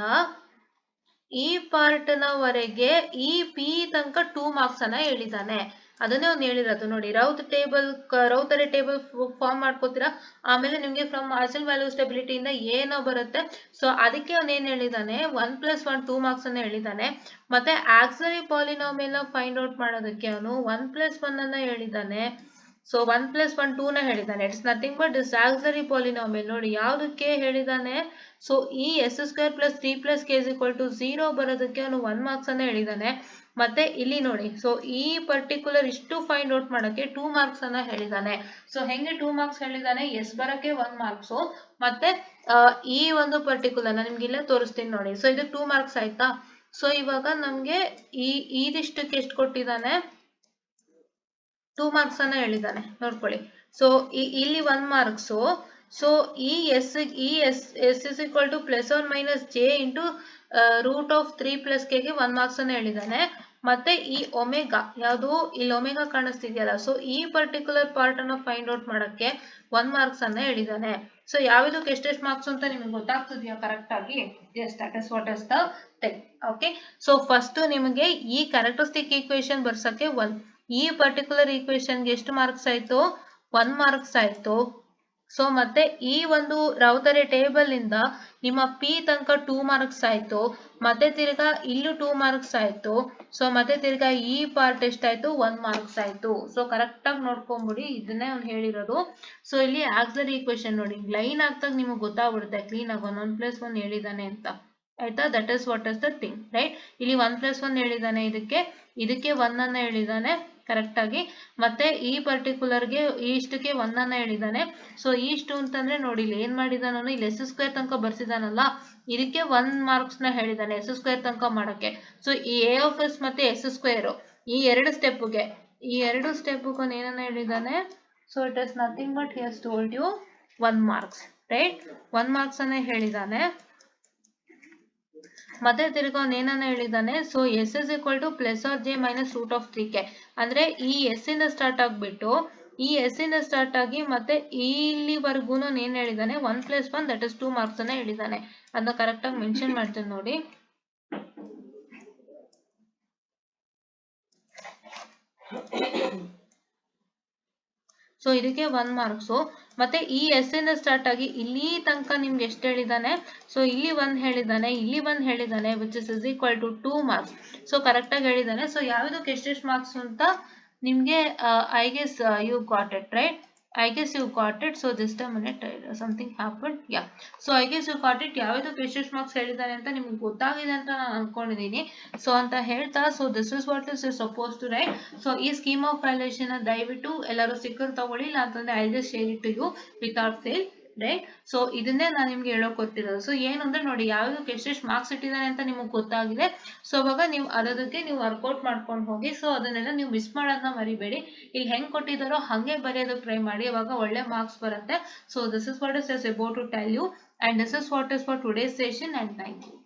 ಈ ಪಾರ್ಟ್ ನವರೆಗೆ ಈ ಪಿ ತನಕ 2 ಮಾರ್ಕ್ಸ್ ಅನ್ನ ಹೇಳಿದಾನೆ. ಅದನ್ನೇ ಅವ್ನು ಹೇಳಿರೋದು ನೋಡಿ. ರೌತರೆ ಟೇಬಲ್ ಫಾರ್ಮ್ ಮಾಡ್ಕೋತೀರಾ, ಆಮೇಲೆ ನಿಮ್ಗೆ ಫ್ರಮ್ ಮಾರ್ಜಿನಲ್ ವ್ಯಾಲ್ಯೂ ಸ್ಟೆಬಿಲಿಟಿ ಇಂದ ಏನೋ ಬರುತ್ತೆ. ಸೊ ಅದಕ್ಕೆ ಅವ್ನು ಏನ್ ಹೇಳಿದಾನೆ, 1+1 2 ಮಾರ್ಕ್ಸ್ ಅನ್ನ ಹೇಳಿದಾನೆ. ಮತ್ತೆ ಆಕ್ಸಿಲರಿ ಪಾಲಿನಾಮಿಯಲ್ ಫೈಂಡ್ ಔಟ್ ಮಾಡೋದಕ್ಕೆ ಅವನು 1+1 ಅನ್ನ ಹೇಳಿದಾನೆ. ಸೊ 1+1 2 ನ ಹೇಳಿದಾನೆ. It's nothing but this auxiliary polynomial. ನೋಡಿ ಯಾವ್ದಕ್ಕೆ ಹೇಳಿದಾನೆ, ಸೊ ಈ s² + 3 + k = 0 ಬರೋದಕ್ಕೆ ಅವನು 1 ಮಾರ್ಕ್ಸ್ ಅನ್ನ ಹೇಳಿದಾನೆ. ಮತ್ತೆ ಇಲ್ಲಿ ನೋಡಿ, ಸೊ ಈ ಪರ್ಟಿಕ್ಯುಲರ್ ಇಷ್ಟು ಫೈಂಡ್ ಔಟ್ ಮಾಡಕ್ಕೆ 2 ಮಾರ್ಕ್ಸ್ ಅನ್ನ ಹೇಳಿದಾನೆ. ಸೊ ಹೆಂಗೆ 2 ಮಾರ್ಕ್ಸ್ ಹೇಳಿದಾನೆ, ಎಸ್ ಬರಕ್ಕೆ 1 ಮಾರ್ಕ್ಸ್, ಮತ್ತೆ ಈ ಒಂದು ಪರ್ಟಿಕ್ಯುಲರ್ ನಿಮ್ಗೆ ಇಲ್ಲೇ ತೋರಿಸ್ತೀನಿ ನೋಡಿ. ಸೊ ಇದು 2 ಮಾರ್ಕ್ಸ್ ಆಯ್ತಾ. ಸೊ ಇವಾಗ ನಮ್ಗೆ ಇದಿಷ್ಟಕ್ಕೆ ಎಷ್ಟು ಕೊಟ್ಟಿದ್ದಾನೆ, 2 ಮಾರ್ಕ್ಸ್ ಅನ್ನ ಹೇಳಿದಾನೆ. ನೋಡ್ಕೊಳ್ಳಿ, ಸೊ ಇಲ್ಲಿ 1 ಮಾರ್ಕ್ಸ್. ಸೊ ಈ s is equal to +or - j into root of 3 + k ಗೆ 1 ಮಾರ್ಕ್ಸ್ ಅನ್ನ ಹೇಳಿದಾನೆ. ಮತ್ತೆ ಈ ಒಮೆಗಾ ಯಾವುದು, ಇಲ್ಲಿ ಒಮೆಗಾ ಕಾಣಿಸ್ತಿದೆಯಲ್ಲ, ಸೊ ಈ ಪರ್ಟಿಕ್ಯುಲರ್ ಪಾರ್ಟ್ ಅನ್ನ ಫೈಂಡ್ ಔಟ್ ಮಾಡಕ್ಕೆ 1 ಮಾರ್ಕ್ಸ್ ಅನ್ನ ಹೇಳಿದಾನೆ. ಸೊ ಯಾವ್ದಕ್ಕೆ ಎಷ್ಟೆಷ್ಟು ಮಾರ್ಕ್ಸ್ ಅಂತ ನಿಮ್ಗೆ ಗೊತ್ತಾಗ್ತಿದ್ಯಾ ಕರೆಕ್ಟ್ ಆಗಿ. Yes, that is what is the thing. Okay, so first ನಿಮಗೆ ಈ ಕ್ಯಾರೆಕ್ಟರಿಸ್ಟಿಕ್ ಈಕ್ವೇಶನ್ ಬರ್ಸಕ್ಕೆ ಈ ಪರ್ಟಿಕ್ಯುಲರ್ ಈಕ್ವೇಶನ್ಗೆ ಎಷ್ಟು ಮಾರ್ಕ್ಸ್ ಆಯ್ತು, 1 ಮಾರ್ಕ್ಸ್ ಆಯ್ತು. ಸೊ ಮತ್ತೆ ಈ ಒಂದು ರೌತರೆ ಟೇಬಲ್ ಇಂದ ನಿಮ್ಮ ಪಿ ತನಕ 2 ಮಾರ್ಕ್ಸ್ ಆಯ್ತು. ಮತ್ತೆ ತಿರ್ಗಾ ಇಲ್ಲೂ 2 ಮಾರ್ಕ್ಸ್ ಆಯ್ತು. ಸೊ ಮತ್ತೆ ತಿರ್ಗಾ ಈ ಪಾರ್ಟ್ ಎಷ್ಟಾಯ್ತು, 1 ಮಾರ್ಕ್ಸ್ ಆಯ್ತು. ಸೊ ಕರೆಕ್ಟ್ ಆಗಿ ನೋಡ್ಕೊಂಬಿಡಿ, ಇದನ್ನೇ ಅವ್ನು ಹೇಳಿರೋದು. ಸೊ ಇಲ್ಲಿ ಆಕ್ಸಿಲರಿ ಈಕ್ವೇಶನ್ ನೋಡಿ, ಲೈನ್ ಆಗ್ತಾಗ ನಿಮಗೆ ಗೊತ್ತಾಗ್ಬಿಡುತ್ತೆ ಕ್ಲೀನ್ ಆಗಿ 1+1 ಹೇಳಿದಾನೆ ಅಂತ. ಆಯ್ತಾ, that is what is the thing, right. ಇಲ್ಲಿ 1+1 ಹೇಳಿದಾನೆ, ಇದಕ್ಕೆ 1 ಅನ್ನ ಹೇಳಿದಾನೆ ಕರೆಕ್ಟ್ ಆಗಿ. ಮತ್ತೆ ಈ ಪರ್ಟಿಕ್ಯುಲರ್ಗೆ ಇಷ್ಟಕ್ಕೆ 1 ಅನ್ನ ಹೇಳಿದಾನೆ. ಸೊ ಇಷ್ಟು ಅಂತಂದ್ರೆ ನೋಡಿ, ಇಲ್ಲಿ ಏನ್ ಮಾಡಿದಾನು, ಇಲ್ಲಿ s² ತನಕ ಬರ್ಸಿದಾನಲ್ಲ, ಇದಕ್ಕೆ 1 ಮಾರ್ಕ್ಸ್ ನ ಹೇಳಿದಾನೆ s² ತನಕ ಮಾಡಕ್ಕೆ. ಸೊ ಈ a of s ಮತ್ತೆ s² ಈ ಎರಡು ಸ್ಟೆಪ್ಗೆ ಏನನ್ನ ಹೇಳಿದಾನೆ, so it is nothing but he has told you 1 marks, right. 1 marks ಅನ್ನ ಹೇಳಿದಾನೆ. ಮತ್ತೆ ತಿರ್ಗಾ ಏನನ್ನ ಹೇಳಿದಾನೆ, so s is equal to +or - root of 3k ಅಂದ್ರೆ ಈ s ಇಂದ ಸ್ಟಾರ್ಟ್ ಆಗ್ಬಿಟ್ಟು ಈ s ಇಂದ ಸ್ಟಾರ್ಟ್ ಆಗಿ ಮತ್ತೆ ಇಲ್ಲಿವರೆಗೂ ಏನ್ ಹೇಳಿದಾನೆ, 1+1 ದಟ್ ಇಸ್ 2 ಮಾರ್ಕ್ಸ್ ಅನ್ನ ಹೇಳಿದಾನೆ. ಅದನ್ನ ಕರೆಕ್ಟ್ ಆಗಿ ಮೆನ್ಷನ್ ಮಾಡ್ತೀನಿ ನೋಡಿ. ಸೊ ಇದಕ್ಕೆ 1 ಮಾರ್ಕ್ಸ್. ಮತ್ತೆ ಈ s ಇಂದ ಸ್ಟಾರ್ಟ್ ಆಗಿ ಇಲ್ಲಿ ತನಕ ನಿಮ್ಗೆ ಎಷ್ಟು ಹೇಳಿದಾನೆ, ಸೊ ಇಲ್ಲಿ 1 ಹೇಳಿದಾನೆ, ಇಲ್ಲಿ 1 ಹೇಳಿದಾನೆ, which is equal to 2 marks. So correct ಆಗಿ ಹೇಳಿದಾನೆ. ಸೊ ಯಾವ್ದಕ್ಕೆ ಎಷ್ಟೆಷ್ಟು ಮಾರ್ಕ್ಸ್ ಅಂತ ನಿಮಗೆ I guess you got it right. I guess you got it. So just a minute, something happened. Yeah. So I guess you got it. ಯಾವ್ಯಾವ್ದಕ್ಕೆ ಎಷ್ಟೆಷ್ಟು marks ಹೇಳಿದ್ದಾರೆ ಅಂತ ನಿಮ್ಗೆ ಗೊತ್ತಾಗಿದೆ ಅಂತ ನಾನು ಅನ್ಕೊಂಡಿದ್ದೀನಿ. ಸೊ ಅಂತ ಹೇಳ್ತಾ, so this is what is suppose to right. So ಈ ಸ್ಕೀಮ್ ಆಫ್ ವ್ಯಾಲ್ಯೂಯೇಷನ್ ದಯವಿಟ್ಟು ಎಲ್ಲರೂ ಸಿಕ್ಕರು ತಗೊಳ್ಳಿ, ಇಲ್ಲ ಅಂತಂದ್ರೆ I just share it to you without fail. Right. So ಇದನ್ನೇ ನಾನು ನಿಮ್ಗೆ ಹೇಳೋಕೆ ಗೊತ್ತಿರೋದು. ಸೊ ಏನಂದ್ರೆ ನೋಡಿ, ಯಾವ್ದಕ್ಕೆ ಎಷ್ಟೆಷ್ಟು ಮಾರ್ಕ್ಸ್ ಇಟ್ಟಿದ್ದಾರೆ ಅಂತ ನಿಮಗೆ ಗೊತ್ತಾಗಿದೆ. ಸೊ ಅವಾಗ ನೀವು ಅದಕ್ಕೆ ನೀವು ವರ್ಕೌಟ್ ಮಾಡ್ಕೊಂಡು ಹೋಗಿ. ಸೊ ಅದನ್ನೆಲ್ಲ ನೀವು ಮಿಸ್ ಮಾಡೋದನ್ನ ಮರಿಬೇಡಿ. ಇಲ್ಲಿ ಹೆಂಗ್ ಕೊಟ್ಟಿದ್ದಾರೋ ಹಂಗೆ ಬರೆಯೋದಕ್ಕೆ ಟ್ರೈ ಮಾಡಿ, ಅವಾಗ ಒಳ್ಳೆ ಮಾರ್ಕ್ಸ್ ಬರುತ್ತೆ. So this is what is about to tell you, and this is what is for today's session, and thank you.